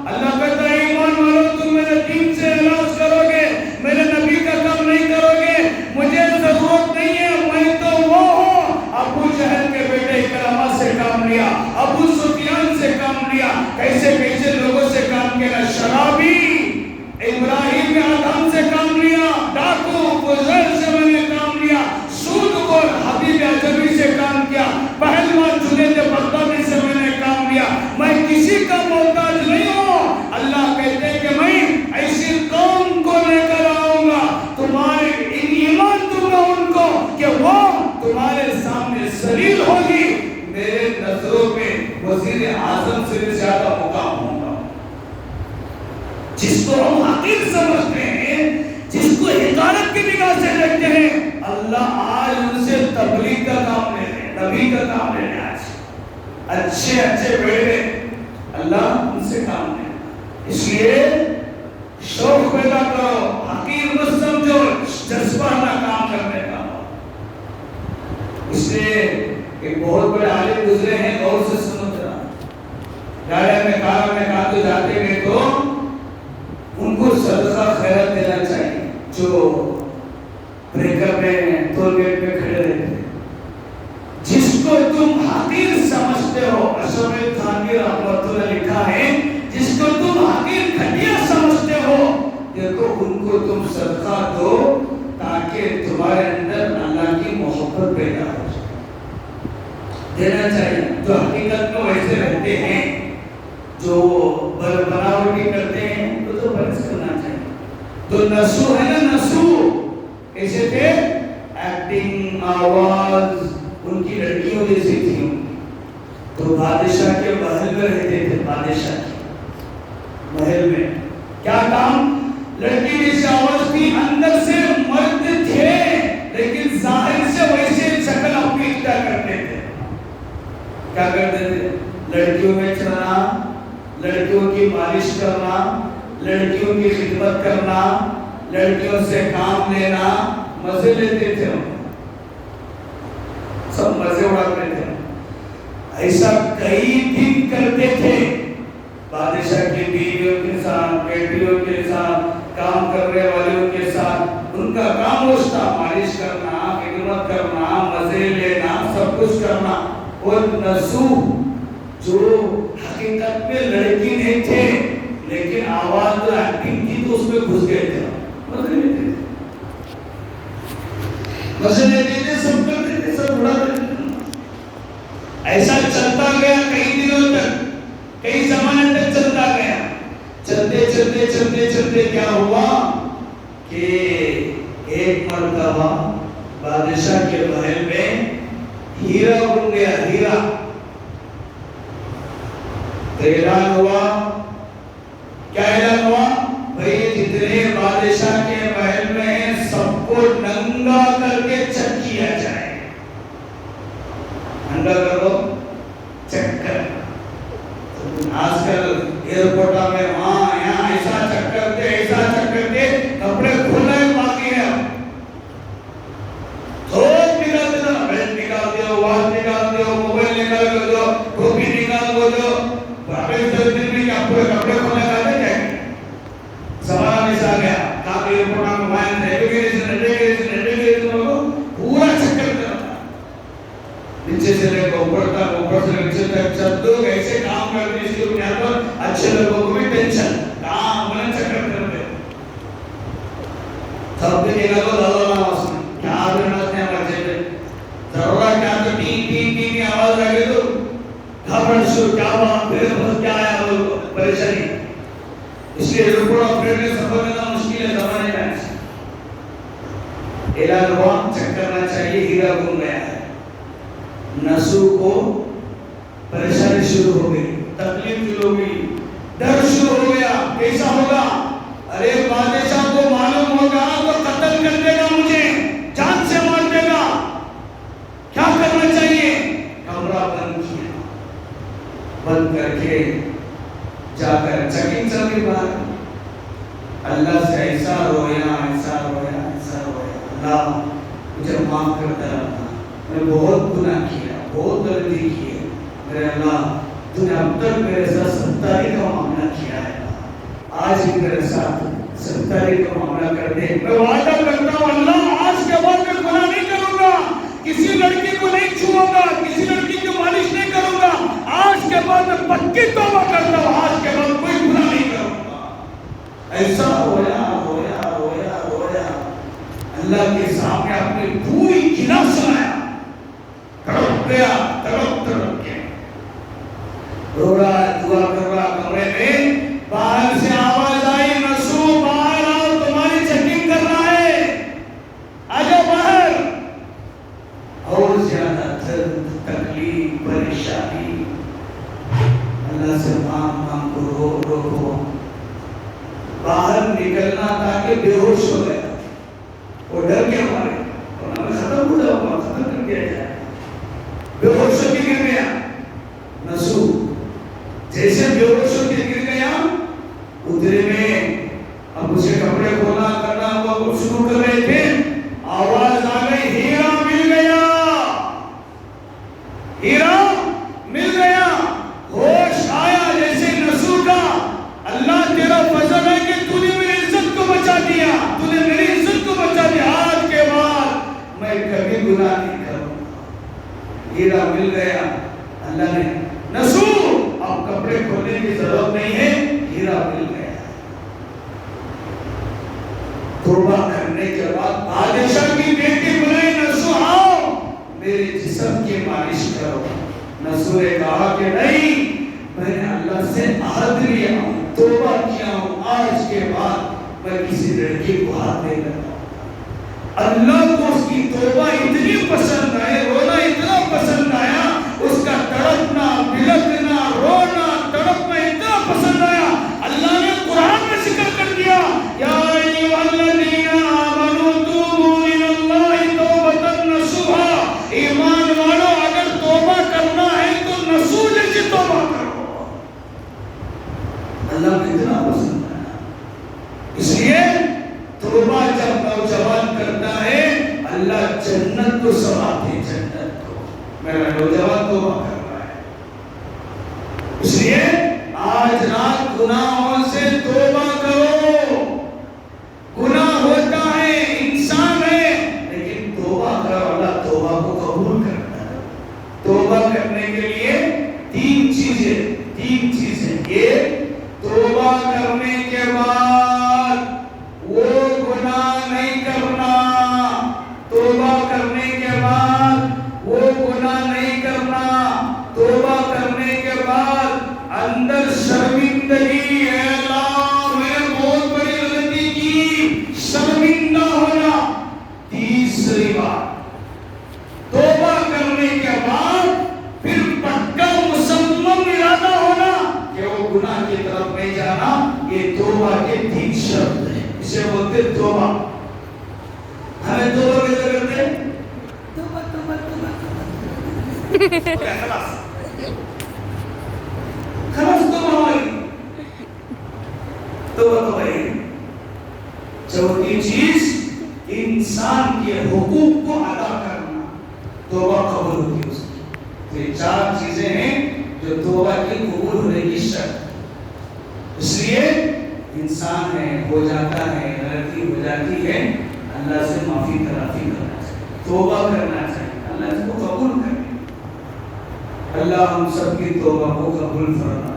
اللہ کہتا ہے ایمان والو تم میرے دین سے اعراض کرو گے، میرے نبی کا کام نہیں کرو گے، مجھے ضرورت نہیں ہے. میں تو وہ ہوں. ابو جہل کے بیٹے اکرمہ سے کام لیا، ابو سفیان سے کام لیا، کیسے کیسے لوگوں سے کام کیا. شرابی ابراہیم نے آدم سے کام لیا، ڈاکو فضیل سے میں نے کام لیا، سود خور حبیب عجمی سے کام کیا، پہلوان جنید بغدادی سے میں نے کام لیا. میں کسی کا محتاج نہیں ہوں. اللہ کہتے ہیں کہ میں ایسی قوم کو لے کر آؤں گا، تمہارے ایمان دوں گا ان کو کہ وہ تمہارے سامنے ذلیل ہوگی. میرے نظروں میں وزیر اعظم سے بھی زیادہ مقام ہوگا. جس کو ہم حقیر سمجھتے ہیں، جس کو حقارت کی نگاہ سے دیکھتے ہیں، اللہ آج ان سے تبلیغ کا کام لے رہے ہیں، نبی کا کام لے رہے ہیں. آج اچھے اچھے بیٹے اللہ ان سے کام لے رہے ہیں. اس لیے شوق پیدا کرو، حقیر مت سمجھو، جذبہ نہ کام کرنے کا. اس لیے ایک بہت بڑے عالم گزرے ہیں، غور سے سنو ذرا. گاڑی میں کار میں کھاتے جاتے گئے تو ان کو صدقہ خیرات دینا چاہیے جو بریکر میں ٹول گیٹ میں کھڑے رہتے ہیں. جس کو تم حقیر سمجھتے ہو، اشرف تھانوی رحمۃ اللہ لکھا ہے، جس کو تم حقیر گھٹیا سمجھتے ہو، دیکھو ان کو تم صدقہ دو تاکہ تمہارے اندر اللہ کی محبت پیدا ہو جائے. دینا چاہیے. جو حقیقت میں ویسے رہتے ہیں، جو بناوٹی کرتے ہیں، تو برس کرنا چاہیے. تو نسو ہے نا، نسو کیسے تھے؟ ایکٹنگ، آواز ان کی لڑکیوں جیسی تھی. تو بادشاہ کے محل میں رہتے تھے. بادشاہ کے محل میں کیا کام؟ لڑکی جیسی آواز تھی، اندر سے مرد تھے لیکن ظاہر سے ویسے شکل اپنی اختیار کرتے تھے. کیا کرتے تھے؟ لڑکیوں میں چلنا، لڑکیوں کی مالش کرنا، لڑکیوں کی خدمت کرنا، لڑکیوں سے کام لینا. مزے لیتے تھے، سب مزے اڑاتے تھے. ایسا کئی دن کرتے تھے. بادشاہ کی بیویوں کے ساتھ، بیٹیوں کے ساتھ، کام کرنے والوں کے ساتھ ان کا کام ہوتا مالش کرنا، خدمت کرنا، مزے لینا، سب کچھ کرنا. اور نسو جو حقیقت میں لڑکی نہیں تھے لیکن آواز جو ایکٹنگ تھی تو اس میں گھس گئے تھے. مزے لیتے تھے، مزے لیتے تھے، سب کرتے تھے، سب اڑاتے تھے. ایسا چلتا گیا کئی دنوں تک، کئی زمانے تک چلتا گیا. چلتے چلتے چلتے چلتے کیا ہوا کہ ایک مرتبہ بادشاہ کے محل میں ہیرا بن گیا. ہیرا تو اعلان ہوا. کیا اعلان ہوا؟ بھئی جتنے بادشاہ کے محل میں ہیں سب کو ننگا کر کے چک کیا جائے. ننگا کرو، چک کر. آج کل ایئرپورٹ میں وہاں یہاں ایسا چک کرتے، ایسا چک کرتے، کپڑے کھلے باقی ہے. تھوک نکال دینا، بیلٹ نکال دیو، واچ نکال دیو، موبائل نکال دو، ٹوپی نکال دو. کپڑے کھولے کر دے جائیں. زمانہ ایسا آ گیا. دیکھا تو اللہ اس میں کیا آدھرنات ہیں بچے پہ ضرورت کیا تو ٹی آواز لگے تو گھبرن شروع کیا بات پھر کیا آیا وہ پریشانی. اس لیے رکوع اور پھر میں سفر میں مشکل ہے زمانے میں اعلان ہوا چیک کرنا چاہیے ہیرا گم گیا ہے. نسو کو پریشانی شروع ہو گئی, تکلیف شروع ہو گئی, ڈر شروع ہو گیا. کیسا ہوگا؟ ارے بادشاہ کو معلوم ہوگا تو قتل کر دے گا, مجھے جان سے مار دے گا. کیا کرنا چاہیے؟ کمرہ بند کیا, بند کر کے جا کر چیکنگ چل رہی باہر. اللہ سے ایسا رویا ایسا رویا ایسا رویا, اللہ مجھے معاف کر دے. میں بہت گناہ کیا, بہت غلطی کی ہے میرے اللہ. تو نے اب تک میرے ساتھ 70 کا معاملہ کیا ہے, آج ہی میرے ساتھ 70 کا معاملہ کر دے. میں وعدہ کرتا ہوں اللہ آج کے بعد میں گناہ نہیں کروں گا, کسی لڑکی کو نہیں چھوؤں گا, کسی لڑکی کی مالش نہیں کروں گا. آج کے بعد میں پکی توبہ کرتا ہوں, آج کے بعد کوئی گناہ نہیں کروں گا. ایسا رویا رویا رویا رویا, اللہ کے سامنے اپنی پوری گناہ سنایا, تڑپ گیا, تڑپ کے رو رہا, دعا کر رہا. کمرے میں باہر سے آواز آئی, نسو باہر آؤ, تمہاری چیکنگ کر رہا ہے, آجاؤ باہر. اور زیادہ درد, تکلیف, پریشانی. اللہ سے مانگ کو روکو. باہر نکلنا تھا کہ بے ہوش ہو گیا, وہ ڈر کے مارے ختم ہو جاؤ, ختم کر دیا جائے. بے ہوش ہو کے گر گیا نسو. جیسے بے ہوش ہو کے گر گیا, ادھر میں اب اسے کپڑے کھولا کرنا وہ شروع کر رہے تھے, آواز آ گئی, ہیرا مل گیا, ہیرا مل گیا. ہوش آیا جیسے نسو کا, اللہ تیرا فضل ہے کہ تو نے میری عزت کو بچا دیا, تو نے میری عزت کو بچا دیا. آج کے بعد میں کبھی گناہ نہیں کروں. ہیرا مل گیا. اللہ نے نسو اب کپڑے کھولنے کی ضرورت نہیں ہے, ہیرا مل گیا. توبہ کرنے کے بعد بادشاہ کی بیٹی بلائی, نسو آؤ میرے جسم کی مالش کرو. نسو نے کہا کہ نہیں, میں نے اللہ سے عہد لیا ہوں, توبہ کیا ہوں, آج کے بعد میں کسی لڑکی کو ہاتھ نہیں لگاؤں. اللہ کو اس کی توبہ اتنی پسند آئے, رونا اتنا پسند آیا, اس کا تڑپنا, بلکنا, رونا, تڑپنا اتنا پسند آیا. اللہ نے قرآن میں ذکر کر دیا, یا ایھا الذین آمنوا توبوا الی اللہ توبۃ نصوحا. ایمان والو اگر توبہ کرنا ہے تو نصوح جیسی توبہ کرو. اللہ کو اتنا پسند آیا. اس لیے توبہ جب نوجوان کرتا ہے, اللہ جنت کو سماتے ہیں, جنت کو. میرا نوجوان توبہ کر رہا ہے, اس لیے آج رات گناہوں سے توبہ کرو. گناہ ہوتا ہے, انسان ہے, لیکن توبہ کرو, اللہ توبہ کو قبول کرتا ہے. توبہ کرنے کے لیے تین چیزیں. یہ توبہ کرنے کے بعد وہ گناہ نہیں کرنا. توبہ کرنے کے بعد وہ گناہ نہیں کرنا. توبہ کرنے کے بعد اندر شرمندگی ہے, اللہ میں نے بہت بڑی غلطی کی, شرمندہ ہونا. تیسری بات, توبہ کرنے کے بعد پھر پکا مسلم ارادہ ہونا کہ وہ گناہ کی طرف نہیں جانا. یہ توبہ کے 3 شرط ہیں, اسے بولتے توبہ. ہمیں توبہ کیسے کرتے ہیں؟ توبہ خلاص توبہ ہماری. توبہ ہے. چوتھی چیز, انسان کے حقوق کو ادا کرنا. توبہ قبول ہوتی ہے اس کی. تو یہ 4 چیزیں ہیں جو توبہ کی قبول ہونے کی شرط. اس لیے انسان ہے, ہو جاتا ہے, غلطی ہو جاتی ہے, اللہ سے معافی تلافی کرنا چاہیے, توبہ کرنا چاہیے, اللہ اس کو قبول کرے. اللہ ہم سب کی توبہ کو قبول فرمائے.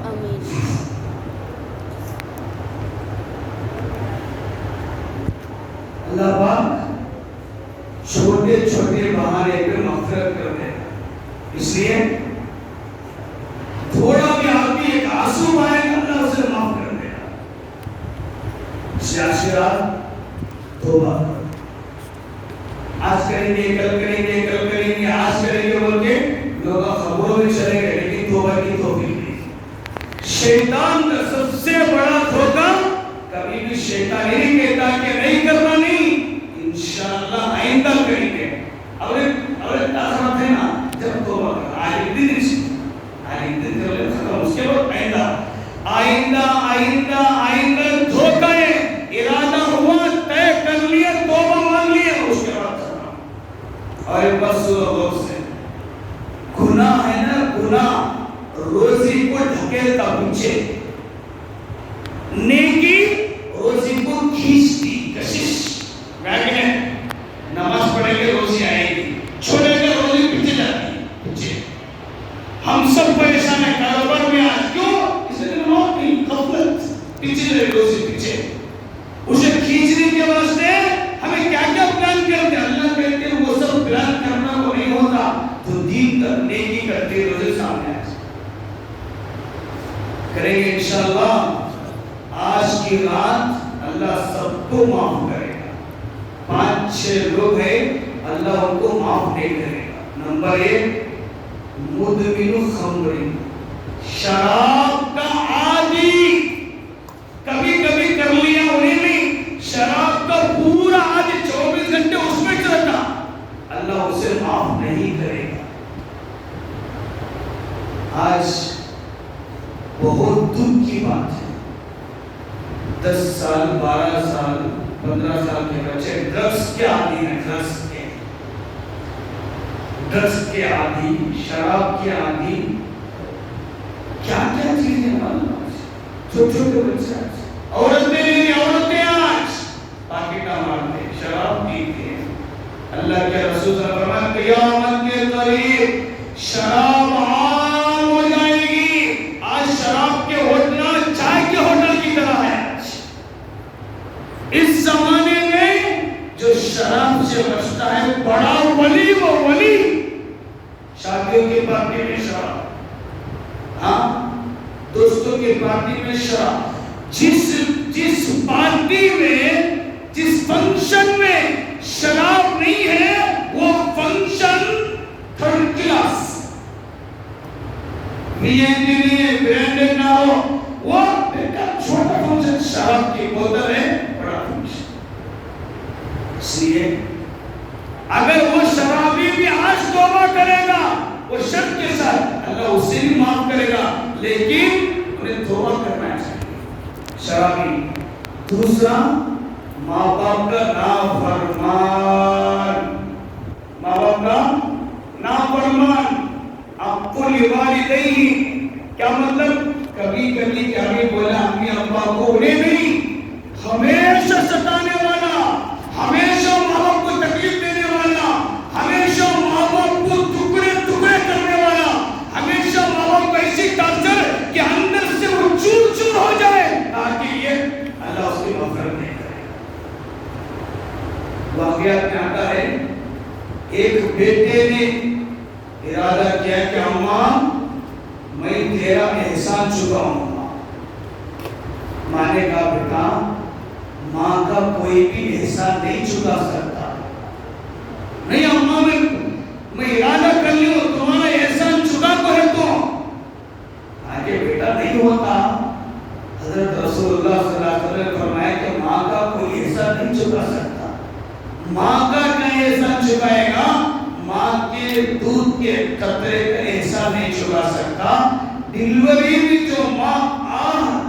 اللہ پاک چھوٹے چھوٹے بہانے پہ مغفرت کر دے گا. اس لیے تھوڑا بھی آدمی ایک آنسو آئے گا اللہ اسے معاف کر دے گا. اس رات توبہ کرو. آج کریں گے کل کریں گے کل کریں گے آج کریں گے بول کے لوگ خبروں میں چلے گئے لیکن توبہ کی توفیق نہیں. شیطان کا سب سے بڑا دھوکہ کبھی بھی شیطان نہیں کہتا کہ نہیں کرنا نہیں انشاءاللہ آئندہ کریں گے. اور تاثرات ہے نا جب توبہ کرنا آج ایک دن کرے ختم اس کے بعد آئندہ آئندہ آئندہ دھوکہ ہے. ارادہ ہوا طے کر لیا توبہ مان لیا اس کے بعد اور ایک بات سنو غور سے. گناہ ہے نا گناہ روزی کو ڈھکیلتا پیچھے. نیکی روزی کو کھینچتی کشش. نماز پڑھیں گے روزی آئے گی چھوڑیں گے روزی پیچھے جاتی پیچھے. ہم سب پریشان ہیں کاروبار میں آج کیوں اس لیے موت نہیں غفلت پیچھے رہی روزی پیچھے. اسے کھینچنے کے واسطے ہمیں کیا کیا پلان کرتے ہیں. اللہ کہتے ہیں وہ سب پلان کرنا وہ نہیں ہوتا تو دین تک نیکی کرتے روزے سامنے آئے کریں گے انشاءاللہ. آج کی رات اللہ سب کو معاف کرے گا. 5-6 لوگ ہیں اللہ ان کو معاف نہیں کرے گا. نمبر 1 مدمن خمر شراب کا عادی. کبھی کبھی کر لیا انہیں نہیں شراب کا پورا عادی 24 گھنٹے اس میں چلتا اللہ اسے معاف نہیں کرے گا. آج بہت دکھ کی بات ہے 10 سال 12 سال 15 سال کے بچے ڈرگس کے عادی ہیں. ڈرگس کے عادی شراب کے عادی کیا کیا چیزیں چھوٹے چھوٹے بچے. عورتیں آج پاکٹا مارتے شراب پیتے. اللہ کے رسول صلی اللہ علیہ وسلم قیامت کے قریب شراب عام ہو جائے گی. آج شراب کے ہوٹل چائے کے ہوٹل کی طرح ہے. اس زمانے میں جو شراب سے بچتا ہے بڑا ولی وہ ولی. شادیوں کی پارٹی میں شراب, ہاں دوستوں کی پارٹی میں شراب. جس پارٹی میں جس فنکشن میں شراب نہیں ہے وہ فنکشن 3rd کلاس برانڈڈ نہ ہو. وہ چھوٹا فنکشن شراب کی بوتل ہے بڑا فنکشن. اس لیے اگر وہ شرابی بھی آج توبہ کرے گا وہ شرط کے ساتھ اللہ اسے بھی معاف کرے گا لیکن انہیں توبہ کرنا چاہیے. شرابی. دوسرا ماں باپ کا نافرمان. ماں باپ کا نافرمان. آپ کو لوالدین کیا مطلب کبھی کبھی کیا بھی بولا امی ابا کو انہیں نہیں ہمیشہ ستانے والا ہمیشہ ماں باپ کو تکلیف دینے والا ہمیشہ ماں باپ کو ٹکڑے ٹکڑے کرنے والا ہمیشہ ماں باپ کو ایسی ٹارچر کہ اندر سے وہ چور چور ہو جائے تاکہ یہ اللہ اس کی مغفرت نہیں کرے. واقعات میں آتا ہے ایک بیٹے نے ارادہ کیا کہ اماں میں تیرا احسان چکاؤں گا. ماں نے کہا بیٹا ماں کا کوئی بھی احسان نہیں چکا سکتا. نہیں اماں میں ارادہ کر لوں تمہارا احسان چکا تو ہے تو آگے بیٹا نہیں ہوتا. حضرت رسول اللہ صلی اللہ علیہ وسلم نے فرمایا کہ ماں کا کوئی احسان نہیں چکا سکتا. ماں کا کیا احسان چکائے گا؟ ماں کے دودھ کے قطرے کا احسان نہیں چکا سکتا. ڈیلیوری بھی جو ماں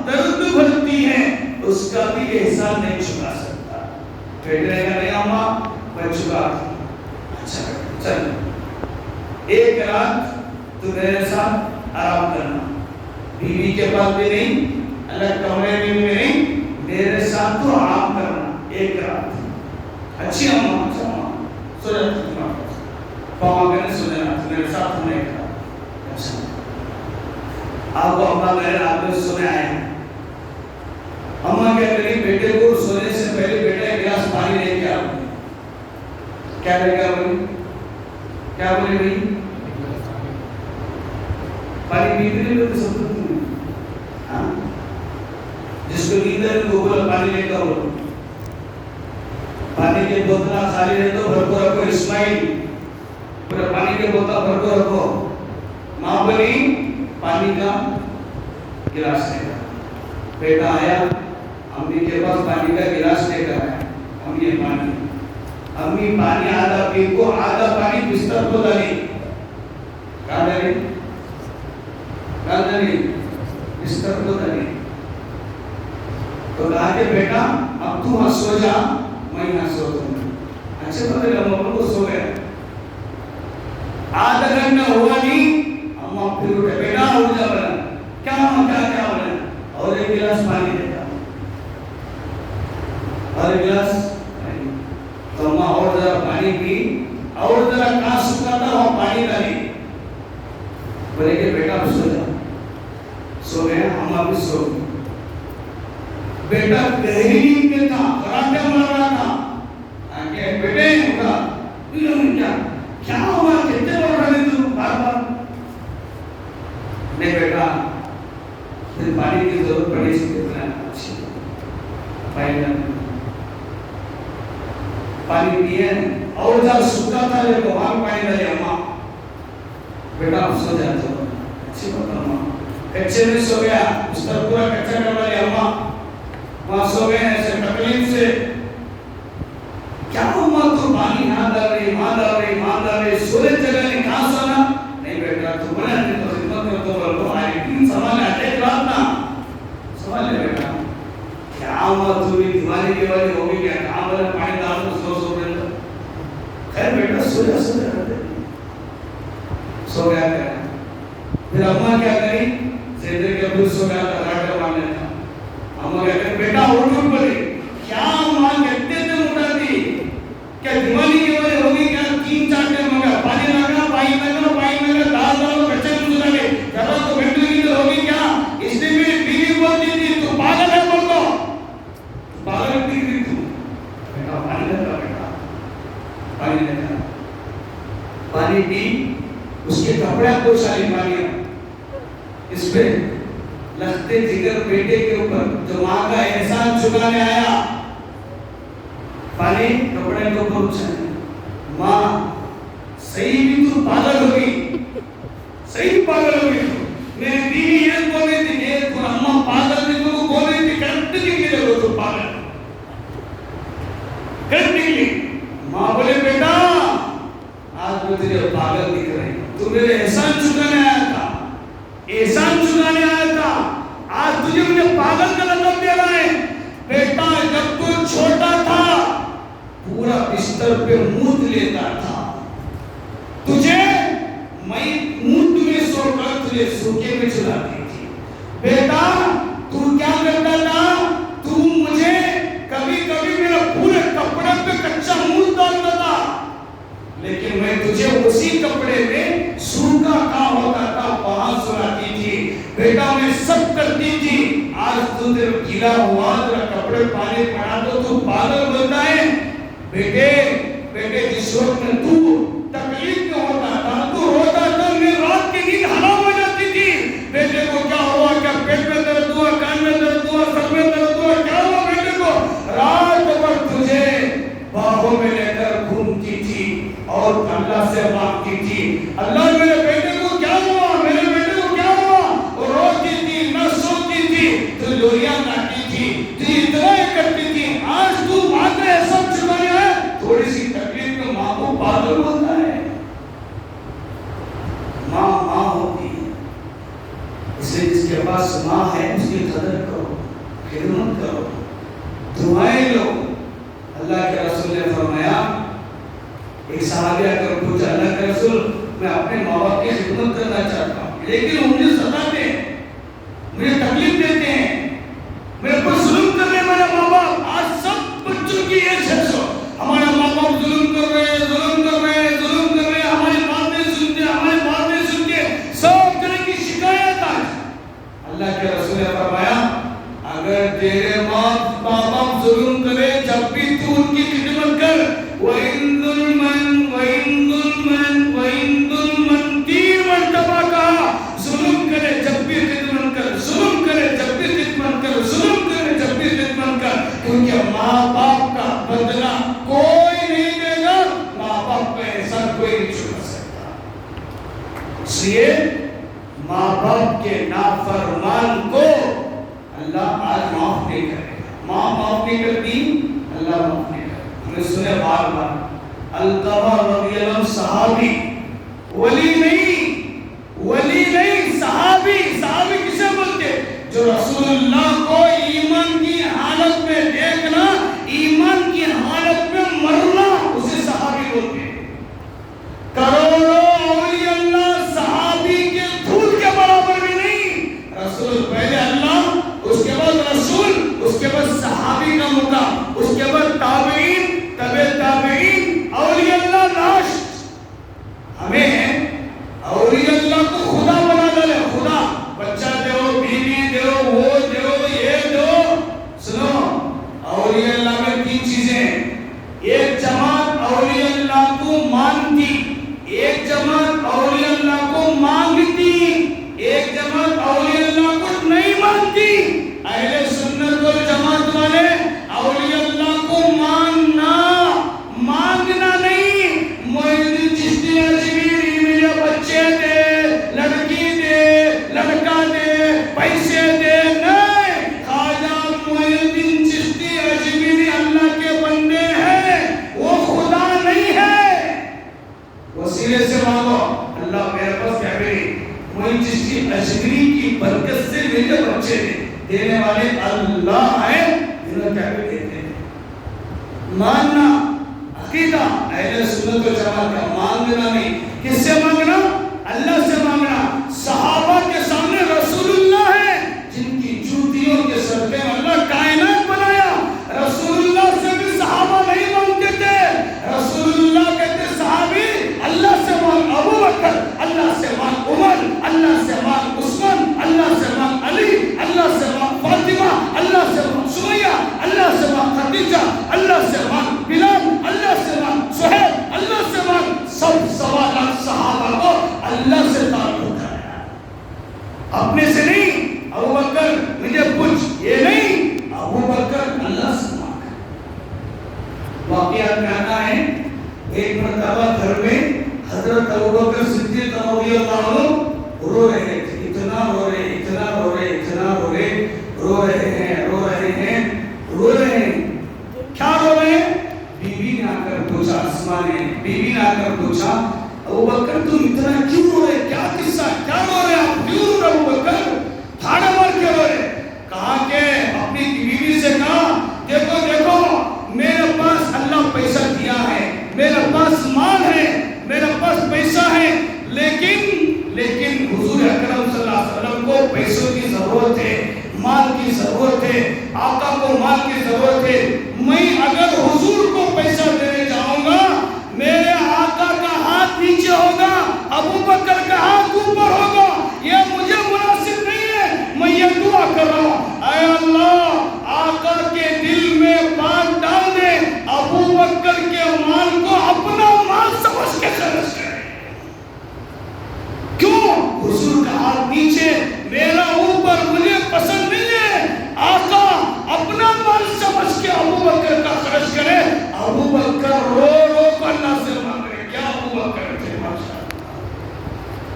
درد بھرتی ہے اس کا بھی احسان نہیں چکا سکتا. بیٹے کا نہیں اماں میں چکا. اچھا چل ایک رات تو میرے ساتھ آرام کرنا. بیوی کے پاس بھی نہیں الگ کمرے میں بھی نہیں میرے ساتھ تو آرام کرنا ایک رات. اچھی اماں اچھا اماں سو جاتی پاؤں میں سو جانا میرے ساتھ ہونے کا. اچھا آپ کو اماں میرے آپ نے سنے آئے ہیں. اماں کیا کری بیٹے کو سونے سے پہلے بیٹا ایک گلاس پانی لے کے آؤ. کیا رہے گا بھائی؟ کیا بولے بھائی؟ پانی پیتے نہیں تو سب ہاں جس کو نیند ہے وہ بولا پانی لے کر ہو، پانی کے بوتل خالی رہے تو بھر کو رکھو، اسماعیل پورا پانی کے بوتل بھر کو رکھو. ماں بولی پانی کا گلاس لے کر. بیٹا آیا امی کے پاس پانی کا گلاس لے کر آیا. امی پانی، امی پانی آدھا پی کو آدھا پانی بستر کو ڈالی. کہاں ڈالی؟ کہاں ڈالی؟ بستر کو ڈالی. تو کہا کہ بیٹا اب تو سو جا، میں یہاں سوتا ہوں. اچھے پتہ لگا کو سو گیا. آدھا گھنٹہ ہوا نہیں، اما پھر اٹھے. بیٹا اٹھ جا. بولا کیا کیا بولا؟ اور ایک گلاس پانی دیتا، اور ایک گلاس. تو اما اور ذرا پانی پی، اور ذرا کہاں سکھا تھا وہاں پانی ڈالی. بولے کہ بیٹا سو جا. سو گیا. اما بھی سو گئی. بیٹا گہری نیند میں تھا، کراٹے مار رہا تھا. آگے بیٹے اٹھا. کیا ہوا؟ کتنے بار رہے تو بار بار؟ نہیں بیٹا پھر پانی کی ضرورت پڑی سی کتنا اچھی پانی پیے اور جب سوکھا تھا لے کو وہاں پانی ڈالے. اما بیٹا آپ سو جاتے ہو. اچھی بات. اما کچے میں سو گیا، اس پر پورا کچا کروا لیا. اما وہاں سو گئے ایسے تکلیف سے. کیا اما تو پانی یہاں ڈال رہی، وہاں ڈال رہی، وہاں ڈال رہی، سورے جگہ نہیں کہاں سونا؟ نہیں بیٹا تو بنا نہیں تو خدمت کر تو بولو آئے تین سوال آتے ایک رات نا سوال ہے. بیٹا کیا اما تو بھی دیوالی کے والی ہوگی کیا؟ کہاں بولے پانی ڈال دو سو سو بیٹا. خیر بیٹا سو جا سو جا. سو گیا. کیا پھر اما کیا کری؟ زیدے کے ابو سو گیا تھا، راٹا مارنے تھا. اما کیا کری؟ بیٹا اٹھ اٹھ بولے. کیا ماں کہتے تھے اٹھاتی؟ کیا دیوالی کی وجہ ہوگی کیا؟ تین چار ٹائم مگا پانی لگا، پانی لگا، پانی لگا، دال ڈالو، کچے میں ڈالے. جب تو بیٹھنے کی تو ہوگی کیا؟ اس نے میری بیوی بولتی تھی تو پاگل ہے بول دو. پاگل ہے تھی تو. بیٹا پانی لگا، بیٹا پانی لگا. پانی پی. اس کے کپڑے کو ساری پانی اس پہ لگتے جگر بیٹے کے اوپر جو ماں کا احسان چکانے آیا. پانی کپڑے کے اوپر اچھالے. ماں صحیح بھی تو پاگل ہوگی، صحیح پاگل ہوگی. میری بیوی یہ بول رہی تھی یہ تو اماں پاگل بھی تو بول رہی تھی کرتے نہیں میرے وہ تو پاگل کرتے نہیں. ماں بولے بیٹا آج میں تجھے پاگل دکھ رہی، تو میرے احسان چکانے آیا تھا، احسان چکانے آیا تھا. آج تجھے مجھے پاگل کا لقب دے رہا ہے. بیٹا جب تو چھوٹا تھا پورا بستر پہ مونت لیتا تھا. تجھے میں مونت میں سو کر تجھے سوکے میں چلاتی تھی. بیٹا تو کیا کرتا تھا؟ تو مجھے کبھی کبھی میرا پورے کپڑے پہ کچا مونت ڈالتا تھا، لیکن میں تجھے اسی کپڑے میں سوکھا کہاں ہوتا تھا وہاں سلاتی تھی. بیٹا میں سب کرتی تھی. آج تو تیرا گیلا ہوا، تیرا کپڑے پانی پڑا تو پاگل بولتا ہے. بیٹے بیٹے جس وقت میں تو تکلیف میں ہوتا تھا، تو روتا تھا، میں رات کی نیند حرام ہو جاتی تھی. بیٹے کو کیا ہوا؟ کیا پیٹ میں درد ہوا، کان میں درد ہوا، سر میں درد ہوا؟ کیا ہوا بیٹے کو؟ رات بھر تجھے باہوں میں لے کر گھومتی تھی اور اللہ سے مانگتی تھی. اللہ میرے بیٹے کو کیا ہوا، میرے بیٹے کو کیا ہوا؟ وہ روتی تھی، نہ سوتی تھی، تو لوریاں کاٹی تھی، تو اتنا کرتی تھی. آج تو ماں کا احسان چکانے آئے، تھوڑی سی تکلیف میں ماں کو پاگل ہوتا ہے. ماں ماں ہوتی ہے. اس لیے جس کے پاس ماں ہے اس کی قدر کرو، خدمت کرو، دعائیں لو. اللہ کے رسول نے فرمایا ایک صحابی آ کر پوچھا اللہ کے رسول میں اپنے ماں باپ کی خدمت کرنا چاہتا ہوں لیکن وہ مجھے ستاتے ہیں، مجھے تکلیف دیتے ہیں، میرے پر ظلم کر رہے ہیں میرے ماں باپ. آج سب بچوں کی یہ شخص ہمارے ماں باپ ظلم کر رہے ہیں، ظلم کر رہے ہیں، ظلم کر رہے ہیں، ہماری بات نہیں سنتے، ہماری بات نہیں سنتے، سب طرح کی شکایت آج. اللہ کے رسول نے فرمایا اگر تیرے ماں باپ ظلم کرے جب بھی تو ان کی خدمت کر، وَإِن ظُلْمًا وَإِن ظُلْمًا وَإِن ظُلْمًا 3 مرتبہ کہا ظلم کرے جب بھی خدمت کر، ظلم کرے جب بھی خدمت کر، ظلم کرے جب بھی خدمت کر، کیونکہ ماں باپ کا بدلہ کوئی نہیں دے گا، ماں باپ کا احسان کوئی نہیں چھوڑ سکتا. اس لیے ماں باپ کے نافرمان کو اللہ آج معاف نہیں کرے گا. ماں معاف نہیں کرتی، اللہ معاف نہیں کرے. ہم نے سنے بار بار القمہ رضی اللہ عنہ صحابی، ولی نہیں صحابی. صحابی کسے بولتے؟ جو رسول اللہ کو ایمان کی حالت میں دیکھنا، ایمان کی حالت میں مرنا، اسے صحابی بولتے. کروڑوں اولیاء اللہ صحابی کے دھول کے برابر بھی نہیں. رسول پہلے اللہ، اس کے بعد رسول، اس کے بعد صحابی کا مقام، اس کے بعد تابعین، تبع تابعین، اولیاء اللہ لاسٹ. ہمیں اولیاء اللہ کو خدا بنا ڈالے. خدا بچہ دو، بیوی دو، وہ دو، یہ دو. سنو، اولیاء اللہ میں 3 چیزیں. ایک جماعت اولیاء اللہ کو مانتی، ایک جماعت اولیاء اللہ کو مانگتی، ایک جماعت اولیاء اللہ کو نہیں مانتی. اہل سنت والجماعت والے اولیاء اللہ کو مانگنا نہیں. معین الدین چشتی اجمیری مجھے بچے دے، لڑکی دے، لڑکا دے، پیسے دے، نہیں. خواجہ معین الدین چشتی اجمیری اللہ کے بندے ہیں، وہ خدا نہیں ہے. وسیلے سے مانگو. اللہ میرے پاس فیملی معین چشتی اجمیری کی برکت سے میرے بچے دے. دینے والے اللہ ہیں، انہوں کیا بھی دیتے ہیں. ماننا عقیدہ اہل سنت و جماعت کا. مانگنا نہیں. کس سے مانگنا؟ اللہ سے مانگنا. صحابہ کے سامنے رسول اللہ ہے جن کی جوتیوں کے صدقے اللہ کائنات بنایا. رسول اللہ سے بھی صحابہ نہیں مانگتے تھے. رسول اللہ کہتے صحابی اللہ سے مانگ ابو بکر، اللہ سے مانگ عمر، اللہ سے مانگ عثمان، اللہ سے مانگ علی، اللہ سے مانگ فاطمہ، اللہ سے مانگ سمیہ، اللہ سے مانگ خدیجہ، اللہ سے مانگ بلال، اللہ سے مانگ سہیل، اللہ سے مانگ. سب سوالات صحابہ کو اللہ سے تعلق ہے، اپنے سے نہیں. ابو بکر مجھے پوچھ، یہ نہیں. ابو بکر اللہ سے مانگ. واقعات میں آتا ہے ایک مرتبہ گھر میں حضرت ابو بکر صدیق رضی اللہ عنہ رو رہے تھے. اتنا رو رہے ہیں. کیا رو رہے ہیں؟ بیوی نے آ کر پوچھا، اسماء نے بیوی نے آ کر پوچھا، ابو بکر تم اتنا کیوں رو رہے؟ کیا قصہ؟ کیا رو رہے آپ؟ کیوں رو رہے ابو بکر؟ تھاڑا مار کے رو رہے. کہا کہ اپنی بیوی سے کہا دیکھو میرے پاس اللہ پیسہ دیا ہے، میرے پاس مال ہے، میرے پاس پیسہ ہے، لیکن حضور اکرم صلی اللہ علیہ وسلم کو پیسوں کی ضرورت ہے، مال کی ضرورت ہے، آقا کو مال کی ضرورت ہے. میں اگر حضور کو پیسہ دینے جاؤں گا میرے آقا کا ہاتھ نیچے ہوگا، ابو بکر کا ہاتھ اوپر ہوگا. یہ مجھے مناسب نہیں ہے. میں یہ دعا کر رہا ہوں، اے اللہ آقا کے دل میں بات ڈال دے، ابو بکر کے مال کو اپنا مال سمجھ کے خرچ کرے. کیوں؟ حضور کا ہاتھ نیچے، میرا اوپر، مجھے پسند نہیں ہے. آقا اپنا مال سمجھ کے ابو بکر کا خرچ کرے. ابو بکر رو کر اللہ سے مانگ رہے. کیا ابو بکر تھے؟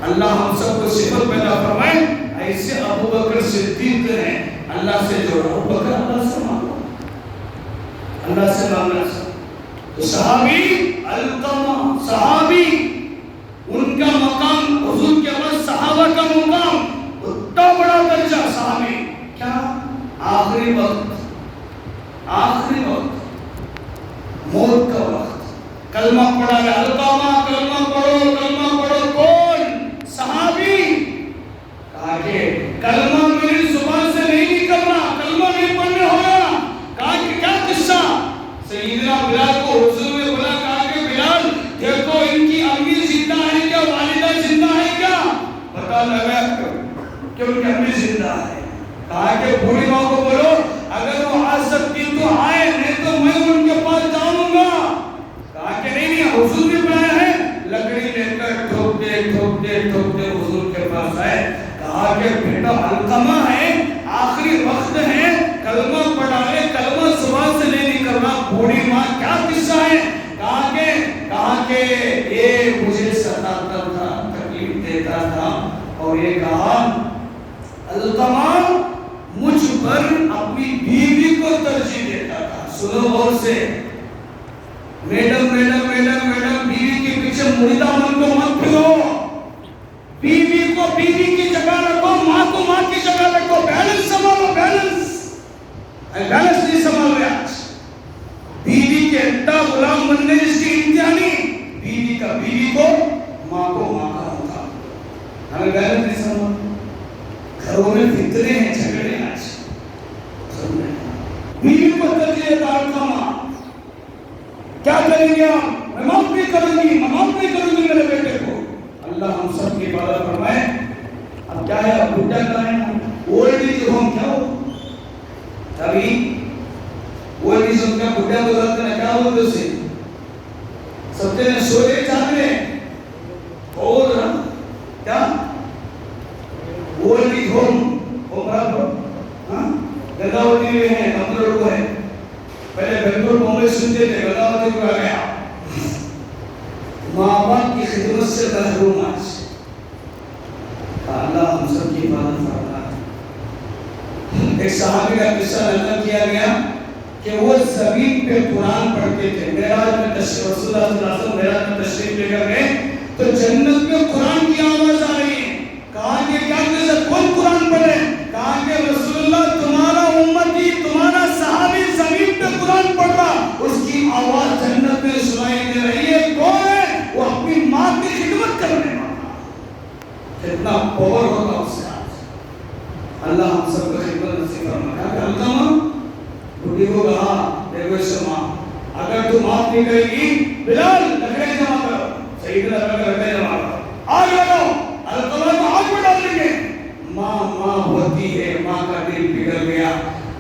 اللہ ہم سب کو صفت پیدا فرمائے ایسے ابو بکر صدیق ہیں. اللہ سے جوڑو. ابو بکر اللہ سے مانگو، اللہ سے مانگنا. تو صحابی القمہ، صحابی ان کا مقام حضور کے بعد صحابہ کا مقام اتنا بڑا درجہ. صحابی کیا آخری وقت موت کا وقت کلمہ پڑھا ہے. القمہ کلمہ پڑھو. کون؟ صحابی. کہا کہ کلمہ میری زبان سے نہیں نکلنا، کلمہ نہیں پڑھنے ہوگا. کہا کہ کیا قصہ؟ سیدنا بلال کو حضور نے بولا، کہا کہ بلال دیکھو ان کی امی زندہ ہے کیا، والدہ زندہ ہے کیا؟ پتہ لگا کہ ان کی امی زندہ ہے. کہا کہ بوڑھی ماں کو بولو اگر وہ آ سکتی تو آئے، نہیں تو میں ان کے پاس جاؤں گا. بوڑھی ماں کیا قصہ ہے؟ کہا کہ یہ مجھے ستاتا تھا، تکلیف دیتا تھا، اور یہ کہا القمہ مجھ پر اپنی بیوی کو ترجیح دیتا تھا. سنو غور سے، میڈم بیوی کے پیچھے مردہ من کو مت پھرو. بیوی کو بیوی کی جگہ رکھو، ماں کو ماں کی جگہ رکھو. بیلنس سنبھالو، بیلنس نہیں سنبھال رہے آج. بیوی کے اٹا غلام بننے جس کی انتہا نہیں، بیوی کا بیوی کو، ماں کو ماں کا ہوتا. ہمیں بیلنس نہیں سنبھال. گھروں میں فتنے ہیں، جھگڑے ہیں آج. بیوی کو ترجیح دیتا القمہ. کیا کریں گے ہم؟ میں معاف نہیں کروں گی میرے بیٹے کو. اللہ ہم سب کی عبادت فرمائے. اب کیا ہے، بڈھا کہاں ہے؟ اولڈ ایج ہوم کیا ہو؟ ابھی اولڈ ایج ہوم کا بڈھا بولتے ہیں، کیا بولتے اسے؟ سب نے سوئے جاگے اور کیا اولڈ ایج ہوم برابر گنگاوتی میں ہے، کمزور کو ہے. پہلے بنگلور بمبئی سنتے تھے، گنگاوتی کو آ گیا. ماں باپ کی خدمت سے محروم آج. اللہ ہم سب کی عبادت فرمائے. ایک صحابی کا قصہ نقل کیا گیا کہ وہ زمین پہ قرآن پڑھتے تھے. معراج میں رسول اللہ صلی اللہ علیہ وسلم معراج میں تشریف لے کر گئے تو جنت میں قرآن کی آواز آ رہی ہے. کہا کہ کیا کون قرآن پڑھے؟ کہا کہ رسول اللہ تمہارا امتی، تمہارا صحابی زمین پہ قرآن پڑھ رہا، اس کی آواز جنت میں سنائی دے رہی ہے. کون ہے؟ وہ اپنی ماں کی خدمت کرنے والا. کتنا پاور ہوگا اس سے آج. اللہ ہم سب کو خدمت نصیب فرمائے. کہ القمہ بڈھی کو کہا دیکھو شما، اگر تم معاف نہیں کرے گی، بلال لکڑے جمع کرو. سیدنا بلال لکڑے جمع کرو، آگ لگاؤ، القمہ کو آگ میں ڈال دیں گے. ماں ہوتی ہے، ماں کا دل بگڑ گیا.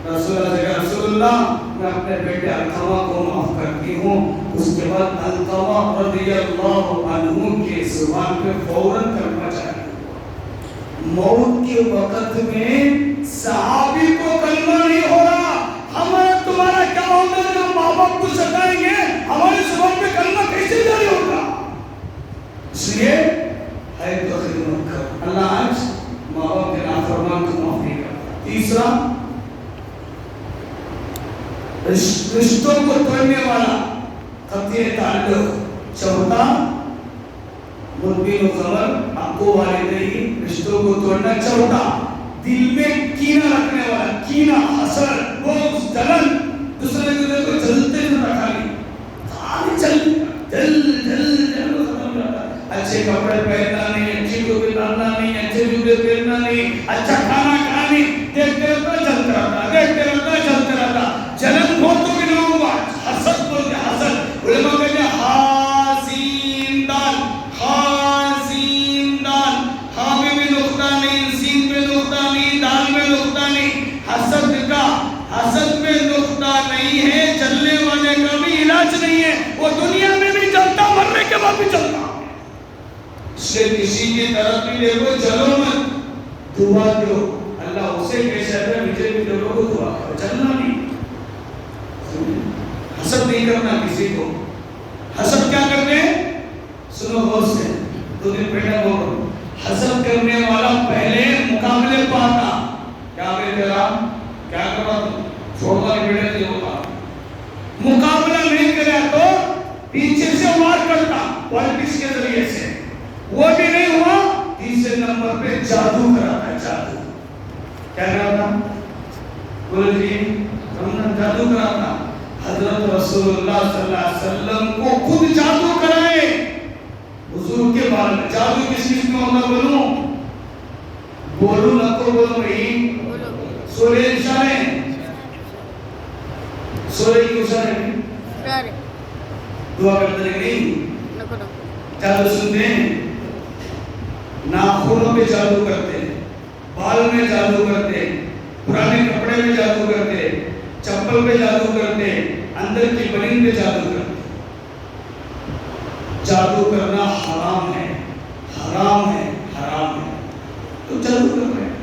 رسول اللہ نے کہا رسول اللہ میں اپنے بیٹے القمہ کو معاف کرتی ہوں. اس کے بعد القمہ رضی اللہ عنہ کے زبان پہ فوراً کلمہ جاری ہوا. موت کے وقت میں صحابی کو کلمہ نہیں ہو رہا. ہمارا تمہارا کیا ہوگا جب ماں باپ کو ستائیں گے؟ ہماری زبان پہ کلمہ کیسے جاری ہوگا؟ اس لیے ہے تو خدمت کر. اللہ آج ماں باپ کے نافرمان کو معاف نہیں کرتا. تیسرا، رشتوں کو توڑنے والا قطع تعلق. چوتھا، مدبر و خبر آپ کو والدین رشتوں کو توڑنا. چوتھا، دل میں کینہ رکھنے والا، کینہ، حسد، بغض، جلن. دوسرے کو جلتے نہ رکھا لی جل ختم رہتا. اچھے کپڑے پہننا نہیں، اچھی ٹوپی پہننا نہیں، اچھے جوتے پہننا نہیں، اچھا کھانا کھانا نہیں. دیکھتے رہتا جلتے رہتا. جلن بہتوں کے لوگوں کو حسد بولتے. حسد علماء کہتے ہیں حاسین دان، ہاں میں بھی نقطہ نہیں، سین پہ نقطہ نہیں، دال میں نقطہ نہیں. حسد میں نقطہ نہیں ہے. جلنے والے کا بھی علاج نہیں ہے. وہ دنیا میں بھی چلتا، مرنے کے بعد بھی چلتا. سے کسی کی طرف بھی دیکھو، چلو مت، دعا دو. اللہ اسے کیسے ہے مجھے بھی دیکھو کو دعا کرو. چلنا نہیں، حسد نہیں کرنا کسی کو. حسد کیا کرتے ہیں؟ سنو غور سے، دو دن پہلے بولو. حسد کرنے والا پہلے مقابلے پاتا. کیا کہتے رہا؟ کیا کر رہا تم؟ چھوڑ والے بیٹے سے ہوتا. مقابلہ نہیں کرا تو پیچھے سے وار کرتا پالیٹکس کے ذریعے سے. وہ بھی نہیں ہوا، تیسرے نمبر پہ جادو کراتا. جادو کیا کراتا؟ بولے جی ہم جادو کراتا. حضرت رسول اللہ صلی اللہ علیہ وسلم کو خود جادو کرائے حضور کے بارے میں. جادو کس چیز میں ہوتا بولو نہ تو بولو بھائی. سورہ اشارے، سورہ کی اشارے دعا کرتے ہیں نہیں، جادو سنتے ہیں. ناخنوں پہ جادو کرتے، بال میں جادو کرتے، پرانے کپڑے میں جادو کرتے، چپل پہ جادو کرتے، اندر کی بدن پہ جادو کرتے. جادو کرنا حرام ہے، حرام ہے، حرام ہے. تو جادو کر رہے ہیں.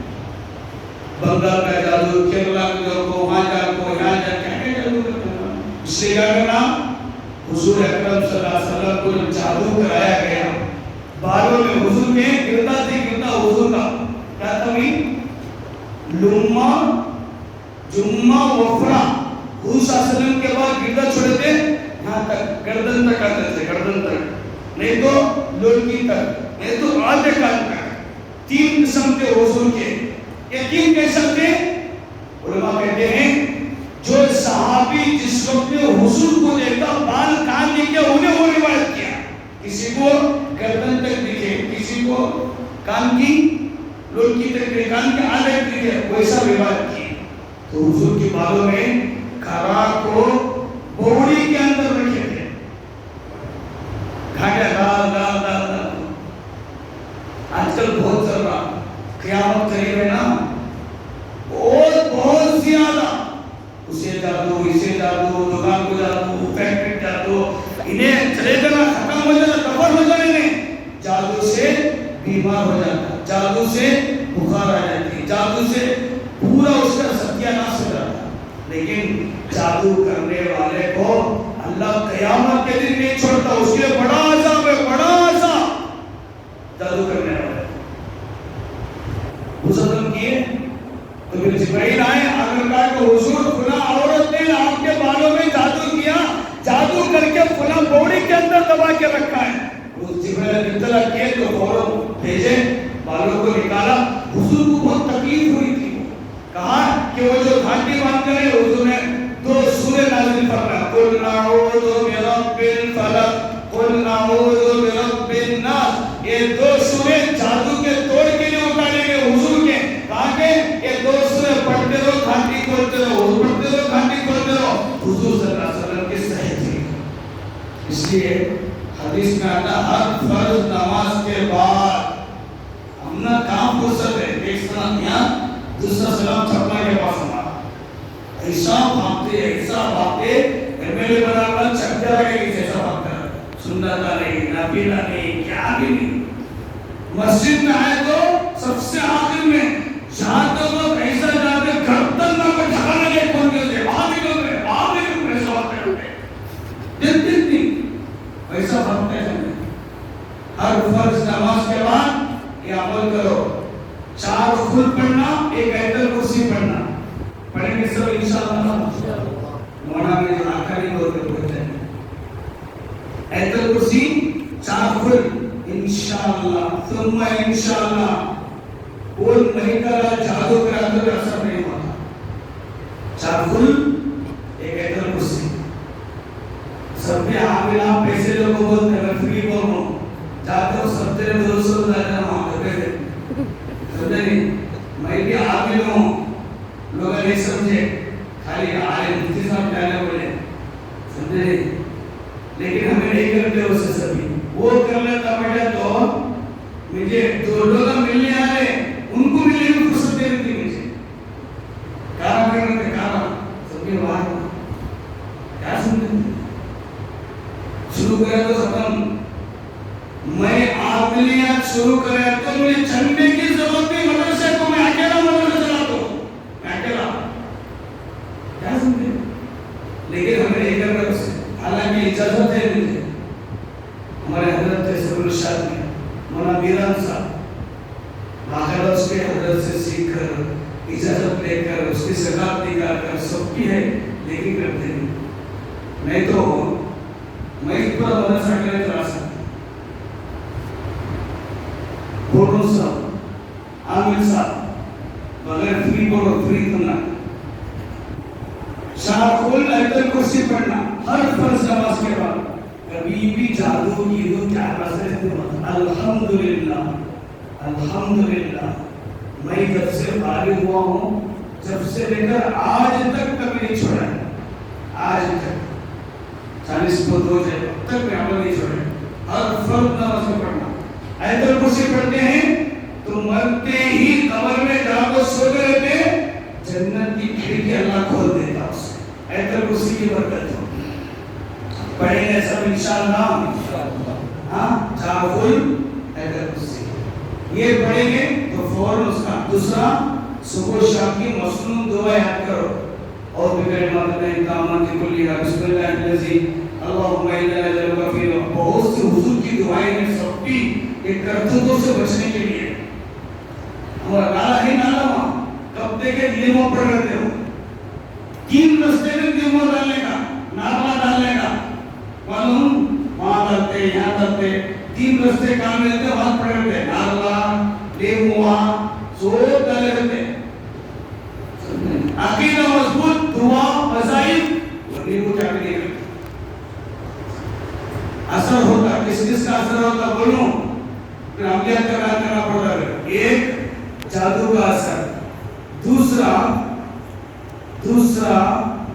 بنگال کا جادو، کیرلا کا جادو، وہاں جا کو یہاں جا کے جادو کرتے ہیں. اس سے کیا کرنا؟ حضور اکرم صلی اللہ علیہ وسلم کو جادو کرایا گیا بالوں میں، حضور کے گردا سے گردا حضور کا کیا تھا بھی لما جمعہ وفرا، حضور صلی اللہ علیہ وسلم کے بعد گردا چھوڑے تھے یہاں تک، گردن تک آتے تھے، گردن تک، نہیں تو لڑکی تک، نہیں تو آدھے کان تک. 3 قسم کے حضور کے. یہ 3 قسم کے علماء کہتے ہیں جو صحابی جس وقت میں حضور کو دیکھا بال کان دکھے انہیں وہ روایت کیا. کسی کو گردن تک دکھے، کسی کو کان کی لڑکی تک دکھے، کان کے آدھے دکھے، ویسا روایت کی. تو حضور کے بالوں میں کھرا کو بوڑی کے اندر رکھے تھے، گھاٹے ڈال ڈال ڈال ڈال. آج کل بہت چل رہا، قیامت قریب ہے نا، بہت زیادہ اسے جادو، اسے جادو، دکان کو جادو، فیکٹری جادو، انہیں چلے جانا، ختم ہو جانا، کفر ہو جانے میں. جادو سے بیمار ہو جاتا، جادو سے بخار آ جاتی، جادو سے پورا اس کا ستیہ ناش ہو جاتا. لیکن جادو کرنے والے کو اللہ قیامت کے دن نہیں چھوڑتا، اس کے لیے بڑا عذاب ہے، بڑا عذاب. جادو کرنے والے حضور کیے تو پھر جبرائیل آئے، اگر کہا کہ حضور فلاں عورت نے آپ کے بالوں میں جادو کیا، جادو کر کے فلاں بوڑی کے اندر دبا کے رکھا ہے. جبرائیل اطلاع کیے تو فوراً بھیجے، بالوں کو نکالا. حضور کو بہت تکلیف ہوئی تھی، کہا کہ وہ جو گھاٹی باندھ کر حضور نے 2 سورہ نازل فرمایا، قل نعوذ برب الفلق، قل نعوذ برب الناس. یہ 2 سورہ جادو کے توڑ کے لیے اتارے گئے حضور کے، کہا کہ یہ 2 سورہ پڑھتے رہو، گھاٹی کھولتے رہو، پڑھتے رہو، گھاٹی کھولتے رہو. حضور صلی اللہ علیہ وسلم کی صحیح تھی. اس لیے حدیث میں آتا ہر فرض نماز کے بعد ہمنا کام فرصت ہے، ایک سلام یہاں دوسرا سلام چھپنا کے پاس ہمارا ایسا بھاگتے MLA بنا کر چھپ جا رہے ہیں، ایسا بھاگتا ہے، سنتا نہیں، نافلہ نہیں، کیا بھی نہیں. مسجد میں آئے تو سب سے آخر میں جہاں تک لوگ ایسا جاتے گردن نہ کو ڈھکانا لے کون کے سے وہاں نکل رہے ایسا بھاگتے ہوتے دن ایسا بھاگتے ہیں. ہر فرض نماز کے بعد یہ عمل کرو، 4 خود پڑھنا، 1 آیت الکرسی پڑھنا. پڑھیں گے سب انشاءاللہ. مولانا میں جو آخری دور پہ پڑھتے ہیں آیت الکرسی 4 خود انشاءاللہ ثم انشاءاللہ. کوئی ملکہ جادو کرا تو اثر نہیں ہوتا. 4 خود 1 آیت الکرسی. سب کے عاملہ پیسے لوگوں بولتے ہیں فری بولو جاتے ہو، سب تیرے دوستوں کو جاتے ہیں وہاں کرتے ہیں. سمجھے نہیں، میں بھی عامل ہوں، لوگ نہیں سمجھے، خالی عالم مفتی صاحب جانے بولے، سمجھے نہیں. لیکن ہمیں نہیں کرتے اسے سبھی. وہ کر لیتا بیٹا تو مجھے 2 لوگ ملنے آئے، ان کو ملنے میں فرصت دے دیتی مجھے. کارا کرنے کے کارا سبھی وہاں کیا سمجھے شروع کرے تو ختم. میں عاملیات شروع کرے تو مجھے چلنے کی ضرورت نہیں، مدرسے کو میں اکیلا مدرسہ چلاتا ہوں، میں اکیلا. کیا سمجھے؟ لیکن ہمیں نہیں کرنا اسے، حالانکہ اجازت ہے مجھے. ہمارے حضرت سبل الشاد میں مولانا میران صاحب باقاعدہ اس کے حضرت سے سیکھ کر اجازت لے کر اس کی زکات نکال کر سب کی ہے، لیکن کرتے نہیں. نہیں تو میں اس پر مدرسہ کے لیے چلا سکتا. بولو صاحب، عامل صاحب، بغیر فری بولو، فری کرنا. 4 خود آیت الکرسی پڑھنا ہر فرض نماز کے بعد. کبھی بھی جادو کی کیا بسے الحمدللہ الحمدللہ. میں جب سے بالغ ہوا ہوں، جب سے لے کر آج تک کبھی نہیں چھوڑا ہے. آج تک 40 کو 2 جب تک میں عمل نہیں چھوڑا. ہر فرض نماز میں پڑھنا. آیت الکرسی پڑھتے ہیں تو مرتے ہی قبر میں جا کو سو رہتے جنت کی کھڑکی اللہ کھول دیتا. اسے آیت الکرسی کی برکت ہو. پڑھیں گے سب انشاءاللہ. ہاں 4 خود آیت الکرسی یہ پڑھیں گے تو فوراً اس کا. دوسرا صبح شام کی مسنون دعا یاد کرو. اور بھی کلمات میں کامن الطامات كلها بسم الله الذي اللهم انا نسألك في بہت سے حضور کی دعائیں ہیں سب کی ایک کرتوتوں سے بچنے کے لیے ہمارا نالا ہی نالا وہاں کب دیکھے لیموں پڑھ رہتے ہو 3 رستے میں لیموں ڈالنے کا نالا ڈالنے کا معلوم وہاں ڈالتے یہاں ڈالتے 3 رستے کام ملتے وہاں پڑھ رہتے نالا لیموں سو ڈالے رہتے عقیدہ مضبوط دعا وظائف وہ لیموں چاہتے نہیں کرتے اثر ہوتا کس کا اثر ہوتا بولوں پھر عملیات کرنا پڑتا ہے ایک جادو کا اثر دوسرا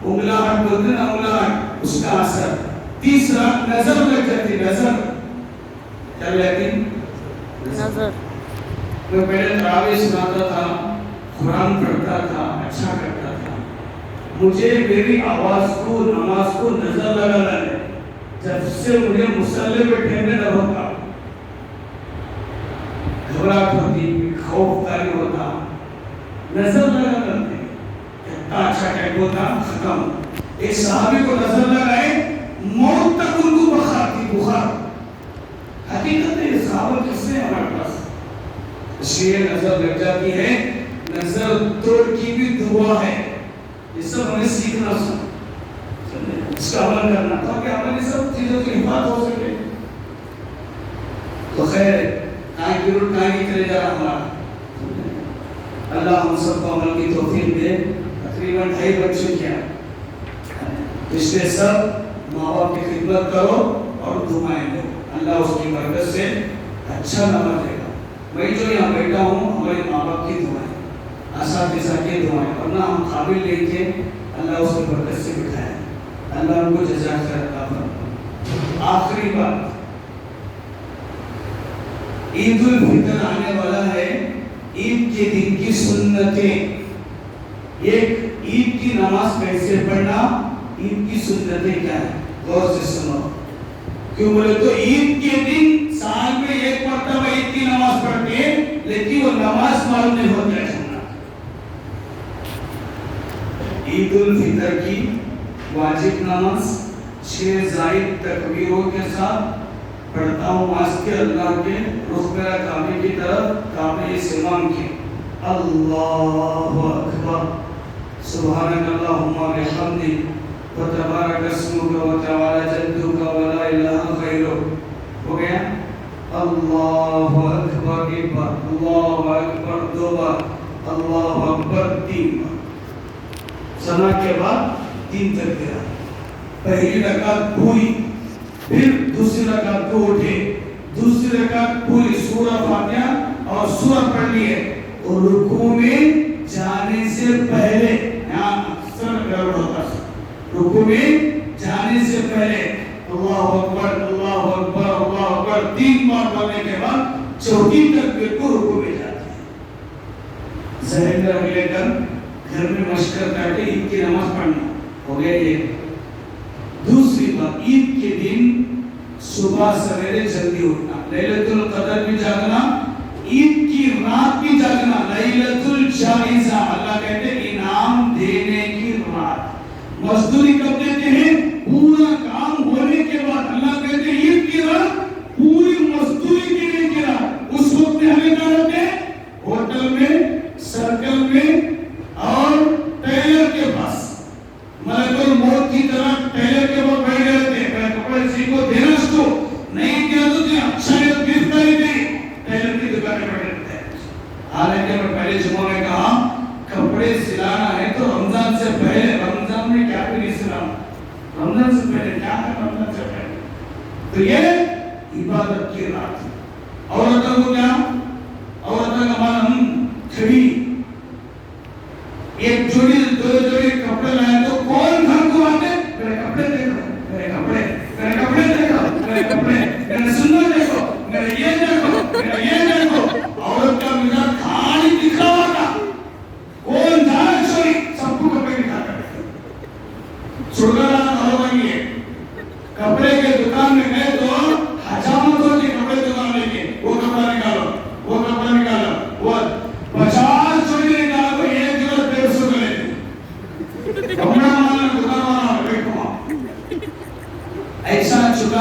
انگلاہٹ بولتے ہیں انگلاہٹ اس کا اثر تیسرا نظر لگ جاتی نظر کیا لیکن نظر میں پہلے تراویح سناتا تھا قرآن پڑھتا تھا اچھا کرتا تھا مجھے میری آواز کو نماز کو نظر لگانا ہے جب سے مجھے مصلی پہ ٹھہرنے نہ ہوتا گھبراہٹ ہوتی خوف طاری ہوتا نظر لگا کرتے کتنا اچھا ٹائم ہوتا ختم ایک صحابی کو نظر لگائے موت تک ان کو بخار تھی بخار حقیقت ہے صحابہ کس سے ہمارے پاس اس لیے نظر لگ جاتی ہے نظر توڑ کی بھی دعا ہے یہ سب ہمیں سیکھنا سن اس کا عمل کرنا تاکہ ہماری سب چیزوں کی حفاظت ہو سکے تو خیر کائیں کی روٹ کائیں کی کرے جا رہا ہمارا اللہ ہم سب کو عمل کی توفیق دے تقریباً 2.5 بج چکے ہیں اس لیے سب ماں باپ کی خدمت کرو اور دعائیں دو اللہ اس کی برکت سے اچھا نمبر دے گا میں جو یہاں بیٹھا ہوں ہمارے ماں باپ کی دعائیں اساتذہ کی دعائیں ورنہ ہم قابل نہیں تھے اللہ اس کی برکت سے بٹھایا اللہ ان کو جزائے خیر عطا فرمائے آخری بات عید الفطر آنے والا ہے عید کے دن کی سنتیں ایک عید کی نماز کیسے پڑھنا عید کی سنتیں کیا ہے غور سے سنو کیوں بولے تو عید کے دن سال میں ایک مرتبہ عید کی نماز پڑھتے ہیں لیکن وہ نماز معلوم نہیں ہوتا ہے عید الفطر کی واجب نماز 6 زائد تکبیروں کے ساتھ پڑھتا ہوں واسطے اللہ کے رخ میرا کعبے کی طرف کعبے سے مانگ کے اللہ اکبر سبحانک اللہم و بحمدک و تبارک اسمک و تعالی جدک و لا الہ غیرک ہو گیا اللہ اکبر ایک بار اللہ اکبر 2 بار اللہ اکبر 3 بار سنا کے بعد 3 تکبیرات پہلی رکعت پوری پھر دوسری رکعت کو اٹھے دوسری رکعت پوری سورہ فاتحہ اور سورہ پڑھ لی ہے اور رکوع میں جانے سے پہلے یہاں اکثر گڑبڑ ہوتا ہے رکوع میں جانے سے پہلے اللہ اکبر اللہ اکبر اللہ اکبر 3 بار پڑھنے کے بعد چوتھی تکبیر کو رکوع میں جاتے ہیں ذہن میں رکھ لے کر گھر میں مشق کرتا ہے عید کی نماز پڑھنا ہو گیا یہ دوسری بات عید کے دن صبح سویرے جلدی اٹھنا لیلۃ القدر بھی جاگنا عید کی رات بھی جاگنا لیلۃ الجائزہ اللہ کہتے ہیں انعام دینے کی رات مزدوری کب دیتے ہیں پورا کام ہونے کے بعد اللہ کہتے ہیں عید کی رات پوری مزدوری دینے کی رات اس وقت میں ہمیں کیا ہوتے ہیں ہوٹل میں سرکل میں اور ٹیلر کے پاس ملک الموت کی طرح ٹیلر کے پاس بیٹھ گئے تھے میں کپڑے سی کو دینا اس کو نہیں دیا تو اچھا ہے تو گرفتاری دے ٹیلر کی دکان میں بیٹھے تھے حالانکہ میں پہلے جمعہ میں کہا کپڑے سلانا ہے تو رمضان سے پہلے رمضان میں کیا بھی نہیں سلانا رمضان سے پہلے کیا ہے رمضان سے پہلے تو یہ عبادت کی رات عورتوں کو کیا عورتوں کا مان کھڑی ایک جوڑی 2 جوڑی کپڑے لائے تو کون گھر کو آتے میرے کپڑے دیکھو میرے کپڑے دیکھو میرے کپڑے میرے سننا دیکھو میرے یہ دیکھو عورت کا مزاج کھاڑی دکھاوا تھا کون جائے چوری سب کو کپڑے دکھا کر چھڑکا ہوگی ہے کپڑے کے دکان میں گئے تو حجامت ہوتی کپڑے دکان لے کے وہ کپڑا نکالو وہ 50 چوری نکالا تو 1 جوڑا 150 کا لیتے کپڑا مالنا دکان والا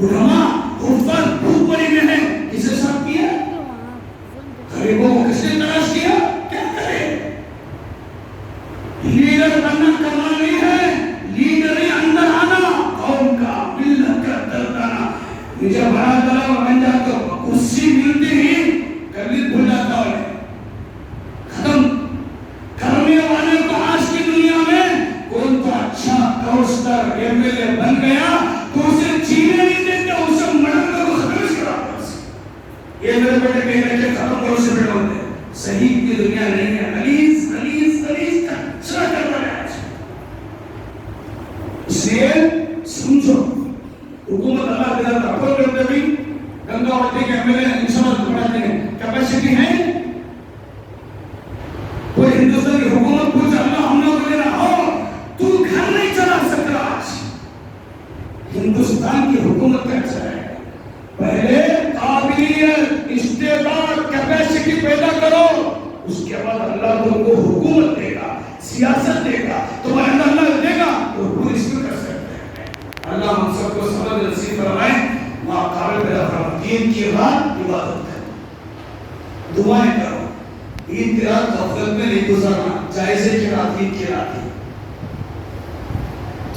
علماء حفاظ بھوک بڑی میں ہیں، کسے صاف کیا؟ غریبوں کو کس نے تلاش کیا؟ کیا کرے؟ لیڈر بننا کمال نہیں ہے، لیڈر ہی اندر آنا، قوم کا ملت کا درد آنا. مجھے بڑا دلا بن جاتا ہوں، کرسی ملتی ہی کبھی بھول جاتا ہوں. ختم کرنے والے کو آج کی دنیا میں کون تو اچھا کونسلر ایم ایل اے بن گیا تو اسے چینے نہیں دیتے، اسے مرد کو ختم کرا. یہ میرے بیٹے کہہ رہے کہ ختم کرو سے بیٹا ہوتے ہیں. صحیح کی دنیا نہیں ہے. علیز علیز علیز سنا کرتا ہے. اس لیے سمجھو حکومت اللہ کے ذات اپنے کرتے بھی گنگا وادی کے ایم ایل اے انشاءاللہ بڑھاتے ہیں. کیپیسٹی ہے کوئی ہندوستان کی حکومت پوچھے اللہ ہم نے بولے نا ہو تو گھر نہیں چلا سکتا. آج ہندوستان کی حکومت کیا چلائے گا؟ پہلے قابلیت استعداد کیپیسٹی پیدا کرو، اس کے بعد اللہ تم کو حکومت دے گا، سیاست دے گا، تمہارے اندر اللہ دے گا تو وہ اس میں کر سکتے ہیں. اللہ ہم سب کو سمجھ نصیب فرمائے. ماں قابل پیدا فرما. دین کی رات عبادت کرو، دعائیں کرو. عید کی رات غفلت میں نہیں گزارنا. جائزے کی رات عید کی رات ہے.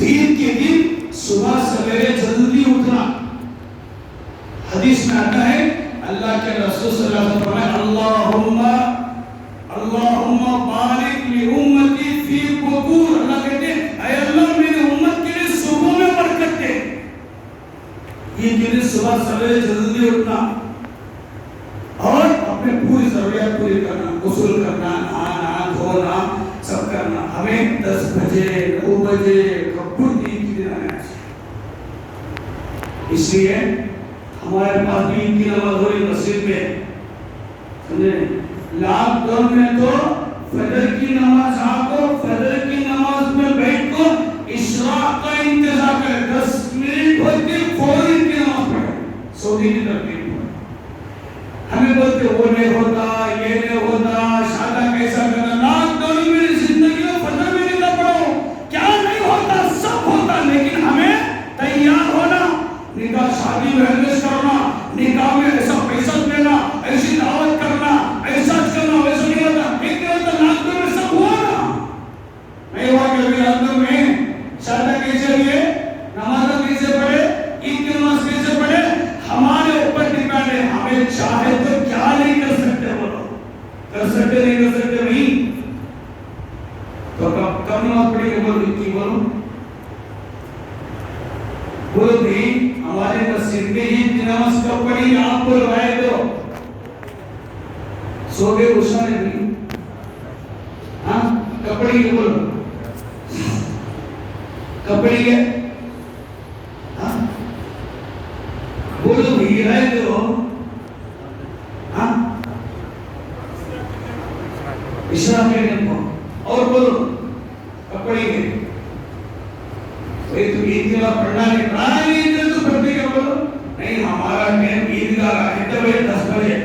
عید کے دن صبح سویرے جلدی اٹھنا. حدیث میں آتا ہے اللہ کے رسول صلی اللہ علیہ وسلم فرمائے اللہم بارک لامتی فی بکور. اللہ کہتے ہیں اے اللہ میری امت کے لیے صبح میں برکت دے. عید کے دن صبح سویرے جلدی اٹھنا اور اپنے پوری ضروریات پوری کرنا، غسل کرنا، نہانا دھونا سب کرنا. ہمیں 10 بجے 9 بجے کپڑوں عید کی دن آنا چاہیے. اس لیے ہمارے پاس بھی عید کی نماز ہو رہی مسجد میں. سمجھے لاک ڈاؤن میں تو فجر کی نماز آکو، فجر کی نماز میں بیٹھ کو اشراق کا انتظار کرے. 10 منٹ ہوتی فوری کی نماز پڑھے. سعودی کی ترتیب ہمیں بولتے وہ نہیں ہوتا، یہ نہیں ہوتا، شادہ کیسا کرنا. لاکھ ڈاؤن میری زندگی میں فجر میں نکل پڑو. کیا نہیں ہوتا؟ سب ہوتا. لیکن ہمیں تیار ہونا. نکاح شادی میں ایڈجسٹ کرنا، نکاح میں ایسا پیسہ دینا، ایسی دعوت کرنا، ایسا کرنا، ویسا نہیں ہوتا. ایک نہیں ہوتا. لاکھ ڈاؤن میں سب ہوا نا. نہیں ہوا کہ ابھی لاکھ ڈاؤن میں شادہ کیسے لیے، نماز کیسے پڑھے، عید کی نماز کیسے پڑھے، ہمارے اوپر ڈیپینڈ ہے. ہمیں چاہے تو کیا نہیں کر سکتے، بولو کر سکتے نہیں کر سکتے نہیں. تو کب نماز پڑھی کہ بولو کی بولو بولو بھی ہمارے مسجد میں عید کی نماز کب پڑھی آپ کو روایت دو. سو گئے غصہ نہیں. ہاں کب پڑھی کہ بولو کب پڑھی گئے. ہاں بولو بھی رائے دو. ہاں اشراق کے دن کو اور بولو کب پڑھی گئے. تو عید کی نماز پڑھنا نہیں پڑھا نہیں تو پڑھتے کیا بولو. نہیں ہمارا ٹائم عید کا کتنے بجے 10 بجے.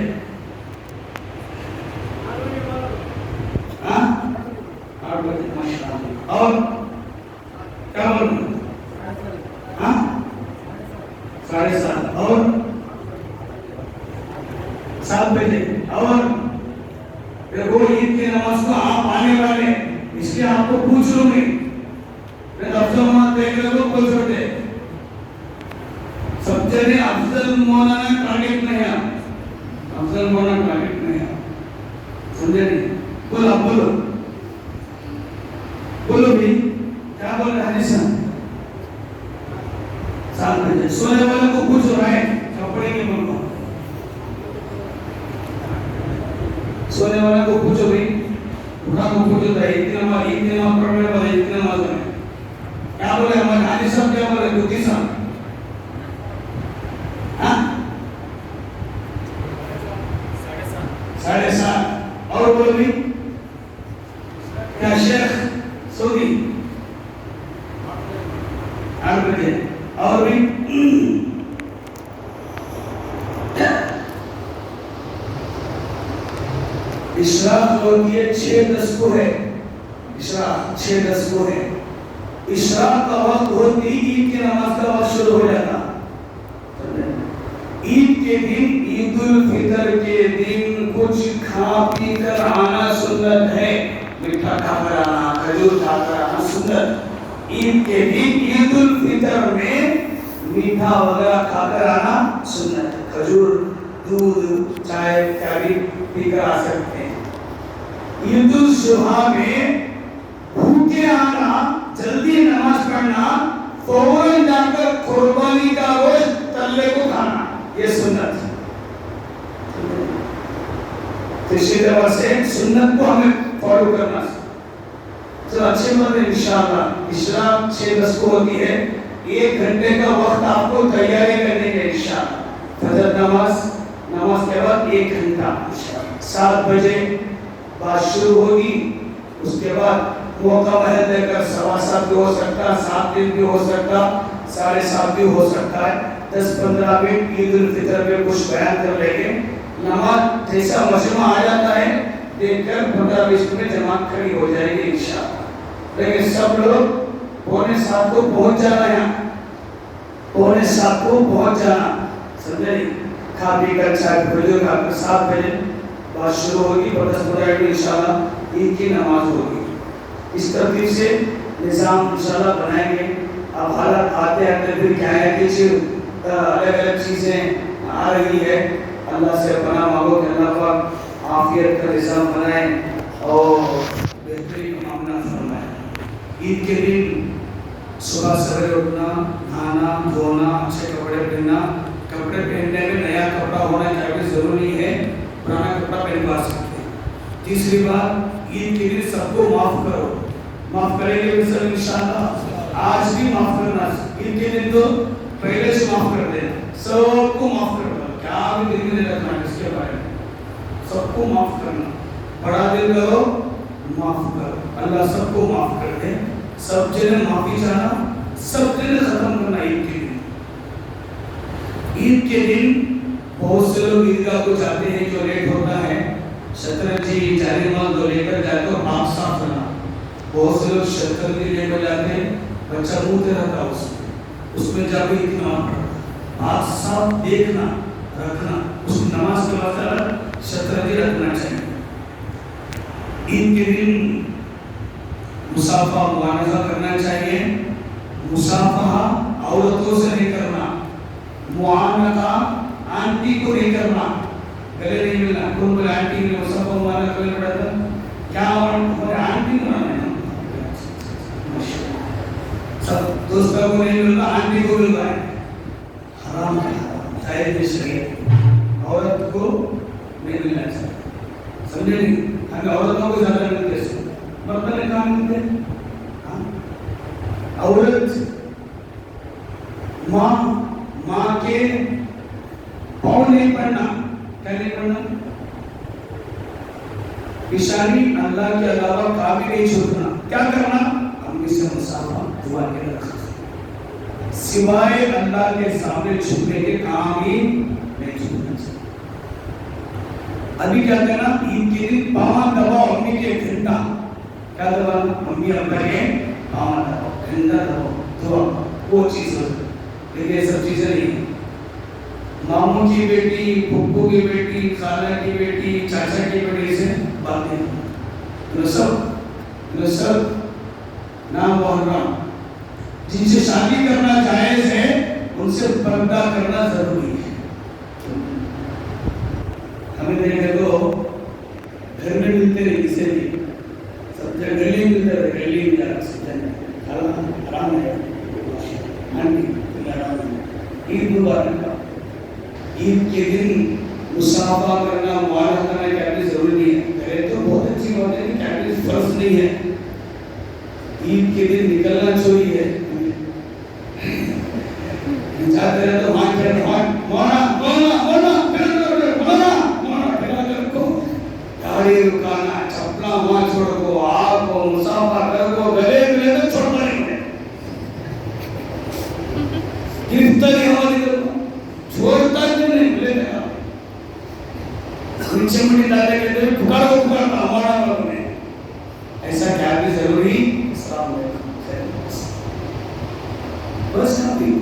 ہاں 8 بجے ماشاءاللہ. اور کیا بولو ہاں 7:30 اور 7 بجے. اور دیکھو عید کی نماز کو آپ آنے والے اس لیے آپ کو پوچھ لوں گی. افضل دیکھ لو تو بول سکتے سب سے افضل مولانا ٹارگیٹ نہیں ہے. افضل مولانا ٹارگیٹ نہیں ہے. سمجھے نہیں. بولو بولو بولو بھی کیا بول رہے حدیث 7 بجے. سونے والے کو پوچھ رہا ہے کپڑے کے بولو. سونے والے کو پوچھو بھی بڑھا کو پوچھو تھا عید کی نماز پڑھنے والے عید کی نماز میں کیا بولے. ہمارے حاجی صاحب کیا بولے دودھی صاحب. ہاں 7:30 اور بولو بھی کیا شیخ سعودی 8 بجے. اور بھی اشراق ہوتی ہے 6:10 کو ہے. اشراق 6:10 کو ہے. اشراق کا وقت ہوتی عید کی نماز کا وقت شروع ہو جاتا. کے دن عید الفطر کے دن کچھ کھا پی کر آنا سنت ہے. میٹھا کھا کر آنا, کھجور کھا کر آنا سنت. عید کے دن عید الفطر میں میٹھا وغیرہ کھا کر آنا سنت ہے. کھجور, دودھ, چائے کیا بھی پی کر آ سکتے ہیں. عید الضحیٰ میں بھوکے آنا, جلدی نماز پڑھنا, فوراً جا کر قربانی کا گوشت تلے کو کھانا, یہ سنت ہے. تو اسی طرح سے سنت کو ہمیں فالو کرنا ہے. تو اچھے بات ہے انشاءاللہ. عشاء 6:10 کو ہوتی ہے. 1 گھنٹے کا وقت آپ کو تیاری کرنے کے انشاءاللہ. فجر نماز کے بعد 1 گھنٹہ 7 بجے بات شروع ہوگی. اس کے بعد موقع محل دے کر 7:15 بھی ہو سکتا ہے, 7 دن بھی ہو سکتا, 7:30 بھی ہو سکتا ہے. 10-15 منٹ عید الفطر پہ کچھ بیان کر لیں گے. نماز جیسا مجمع آ جاتا ہے دیکھ کر 15-20 منٹ میں جماعت کھڑی ہو جائے گی انشاءاللہ. لیکن سب لوگ 6:45 کو پہنچ جانا ہے. 6:45 کو پہنچ جانا, سمجھے. کھا پی کر چائے بھجو کھا کر 7 بجے بات شروع ہوگی. 10-15 منٹ انشاءاللہ عید کی نماز ہوگی. اس ترتیب سے نظام انشاءاللہ بنائیں گے. اب حالات آتے آتے پھر کیا ہے کہ الگ الگ چیزیں آ رہی ہے. اللہ سے پناہ مانگو کہ اللہ پاک عافیت کا نظام بنائے اور بہترین معاملہ فرمائے. عید کے دن صبح سویرے اٹھنا, نہانا دھونا, اچھے کپڑے پہننا. کپڑے پہننے میں نیا کپڑا ہونا چاہیے, ضروری ہے. پرانا کپڑا پہنوا سکتے ہیں. تیسری بات, عید کے دن سب کو معاف کرو. معاف کریں گے سب انشاءاللہ. آج بھی معاف کرنا. عید کے دن تو پہلے سے معاف کر دینا, سب کو معاف کر دو. کیا بھی دل میں نہیں رکھنا اس کے بارے میں, سب کو معاف کرنا. بڑا دل کرو, معاف کرو. اللہ سب کو معاف کر دے. سب جنہیں معافی چاہنا, سب جنہیں ختم کرنا. عید کے دن, عید کے دن بہت سے لوگ عیدگاہ کو جاتے ہیں جو لیٹ ہوتا ہے. شطرنجی جالی مال دو لے کر جاتے ہو, آنکھ صاف کرنا. بہت سے لوگ شطرنجی لے کر جاتے ہیں, بچہ منہ تے رہتا اس میں جا کے اتنا آنکھ صاف دیکھنا رکھنا. اس نماز کے بعد شطرنجی رکھنا چاہیے. عید کے دن مصافحہ موانظہ کرنا چاہیے. مصافحہ عورتوں سے نہیں کرنا. معانقہ آنٹی کو نہیں کرنا, گلے نہیں ملنا. کون بولے آنٹی نے مصافحہ موانظہ کرنے پڑا تھا, کیا ہمارے آنٹی کو نہ ہے, سب دوستوں کو نہیں ملنا, آنٹی کو مل رہا ہے. حرام ہے, جائز نہیں شریعت. عورت کو نہیں ملنا چاہیے, سمجھے نہیں. ہمیں عورتوں کو زیادہ ملتے ہیں, مرد نے کہاں ملتے ہیں. عورت ماں کے پاؤں نہیں پڑنا. کیا نہیں پڑنا؟ پیشانی اللہ کے علاوہ کبھی نہیں چھوڑنا. کیا کرنا؟ امی سے مصافحہ دعا کے رکھنا, سوائے اللہ کے سامنے چھپنے کے کام ہی نہیں چھوڑنا چاہیے. ابھی کیا کرنا, عید کے دن پاؤں دباؤ امی کے گھنٹا. کیا دبانا؟ امی ابا کے پاؤں دباؤ, گھنٹا دباؤ, دعا. وہ چیز ہو. لیکن یہ سب چیزیں نہیں. ماموں کی بیٹی, پھپھو کی بیٹی, خالہ کی بیٹی, چاچا کی بیٹی سے باتیں. نسب نام محرم, جن سے شادی کرنا جائز ہے ان سے پردہ کرنا ضروری ہے. ہمیں دیکھے تو گھر میں ملتے نہیں, کسی بھی سب جگہ گلی ملتے رہے, گلی میں جا سکتے حرام ہے. عید مبارک. عید کے دن مصافحہ کرنا, معانقہ کرنا کیا بھی ضروری ہے. کرے تو بہت اچھی بات ہے, کیا بھی فرض نہیں ہے. عید کے دن نکلنا چاہیے. جاتے رہے تو ہاتھ پھر گاڑی رکانا, چپلا وہاں چھوڑ کو, آپ کو مصافحہ کر کو, گلے ملے تو چھوڑتا نہیں ہے. گرفتاری ہماری چھوڑتا نہیں ملے گا. نیچے منڈی ڈالے کے دے پکارتا ہمارا بات میں. ایسا کیا بھی ضروری اسلام میں بس کافی.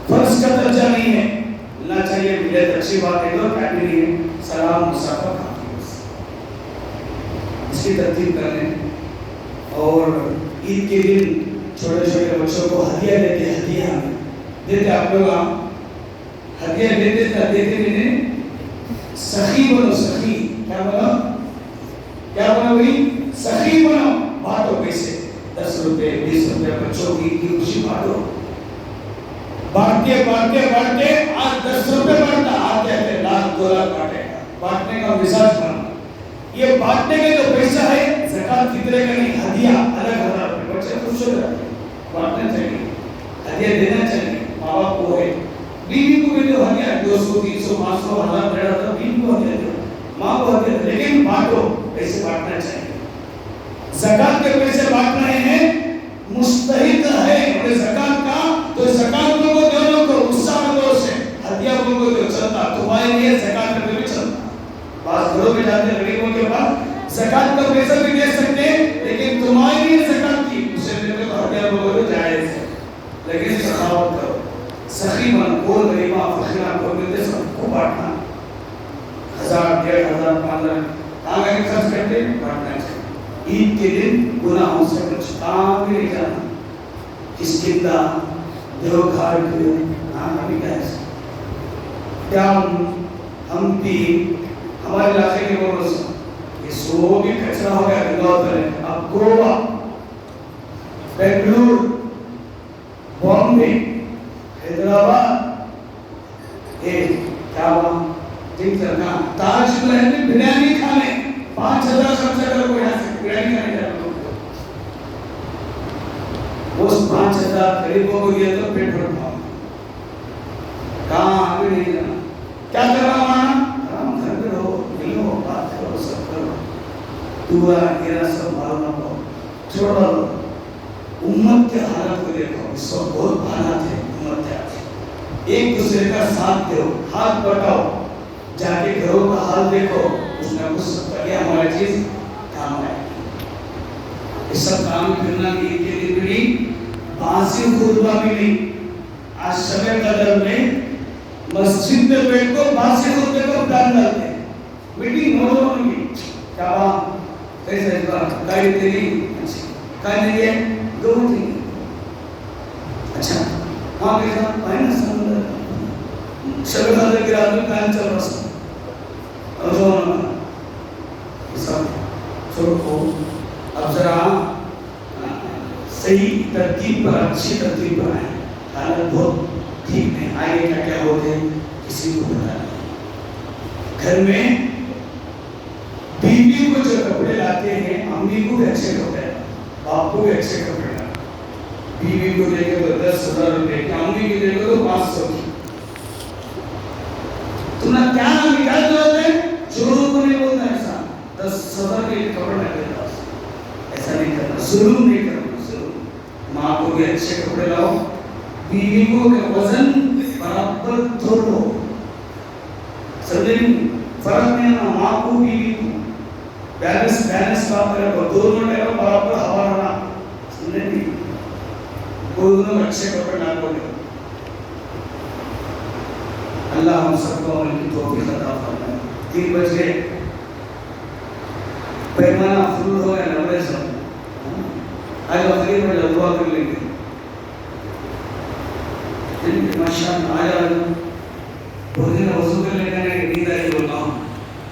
فرض کا درجہ نہیں ہے, ملنا چاہیے، ملے تو اچھی بات ہے، تو کیا نہیں ہے، سلام مسافہ کافی بس اس کی ترتیب کر لیں. اور عید کے دن چھوٹے چھوٹے بچوں کو ہدیہ دیتے، ہدیہ دیتے آپ لوگ ہدیہ دیتے نہیں، سخی بنو، سخی کیا بنو، کیا بنو بھائی، سخی بنو، بانٹو پیسے 10 روپے 20 روپے بچوں کی خوشی بانٹو. بانٹتے بانٹتے بانٹتے آج 10 روپے بانٹتا، آتے آتے لاکھ 2 لاکھ بانٹے گا. بانٹنے کا مزاج بنا. یہ بانٹنے کا جو پیسہ ہے زکات فطرے کا نہیں، ہدیہ الگ 1000 روپے. بچے خوش ہو جاتے ہیں. بانٹنا چاہیے، ہدیہ دینا چاہیے. ماں باپ کو ہے، بیوی کو بھی دو ہدیہ، 200 300 500 1000 1500 بیوی کو ہدیہ دو، ماں کو ہدیہ دو، لیکن بانٹو، پیسے بانٹنا چاہیے. زکات کے پیسے بانٹ رہے ہیں، مستحق ہے اور زکات کا، تو زکات کو دونوں کو غصہ دو سے، ہدیہ کو دو چلتا، تمہارے لیے زکات کا بھی چلتا. بعض گھروں میں جاتے ہیں غریبوں کے پاس، زکات کا پیسہ بھی دے سکتے ہیں لیکن تمہارے لیے زکات کی اسے دے دو، ہدیہ کو دو، جائز ہے. لیکن سخاوت کرو، سخی بن، کوئی غریباں فقیراں کو ملتے سب کو بانٹنا. 1000 1500 5,000 کہاں گئے خرچ کرتے، بانٹنا چاہیے. عید کے دن گناہوں سے کچھ کام بھی نہیں کرنا. کس کندہ دیو گھاٹ کے ہمیں کیا ہے ڈام ہمپی ہمارے علاقے کے لوگوں سے یہ سو بھی کچرا ہو گیا گنگا اتر ہے. اب گوا، بنگلور، بامبے، حیدرآباد، یہ کیا ہوا دن کرنا تاج محل میں بریانی کھانے 5000 خرچہ کر کو یہاں سے بریانی کھانے جاتا. اس 5000 غریبوں کو یہ تو پیٹ بھر پاؤں کہاں آگے نہیں جانا. کیا کر رہا ہوں آرام گھر میں رہو، ملو، بات کرو، سب کرو، دعا گیرا سب مارنا پاؤ، چھوڑا دو. امت کے حالت کو دیکھو، اس وقت بہت حالات ہے امت کے آج. ایک دوسرے کا ساتھ دو، ہاتھ بٹاؤ، جا کے گھروں کا حال دیکھو، اس میں کچھ سب کر کے ہمارا چیز کام آئے. اس سب کام کرنا عید کے دن بھی باسی خطبہ بھی نہیں. آج شب قدر میں مسجد میں بیٹھ کو باسی خطبے کو ڈال ڈالتے ہیں. میٹنگ ہو رہا ہوگی کیا وہاں کیسے اس بار کائی تیری کائی نہیں ہے دو تھی. اچھا وہاں کیسا پائے نا سمندر شب قدر کی رات میں کائن چل رہا سا سب چھوڑو. اب ذرا صحیح ترتیب پر، اچھی ترتیب پر آئیں. حالت بہت ٹھیک نہیں، آگے کیا کیا ہوتے کسی کو پتا نہیں. گھر میں بیوی کو جو کپڑے لاتے ہیں، امی کو بھی اچھے کپڑے لاتے، باپ کو بھی اچھے کپڑے لاتے. بیوی کو دے کے تو 10,000 روپے کی، امی کو دے کے تو 500 کی. تم نے کیا نکال دو ہوتے چوروں کو نہیں بولتا ایسا 10,000 کے کپڑے لے لیتا. ایسا نہیں کرنا، ظلم نہیں کرنا. ظلم. ماں کو بھی اچھے کپڑے لاؤ، بیوی کو وزن برابر دھو. سمجھیں فرق نہیں ہے، ماں کو بیوی کو بیلنس بات کرے اور دونوں ٹائم برابر ہوا رہنا. سمجھیں نہیں دونوں اچھے کپڑے لا دو. اللہ ہم سب کو عمل کی توفیق عطا فرمائے. 3 بج گئے، پیمانہ فل ہو گیا 90 سال. آج آخری میں دعا کر لیں گے. ماشاء اللہ آج بہت دن وضو کر لیں گے.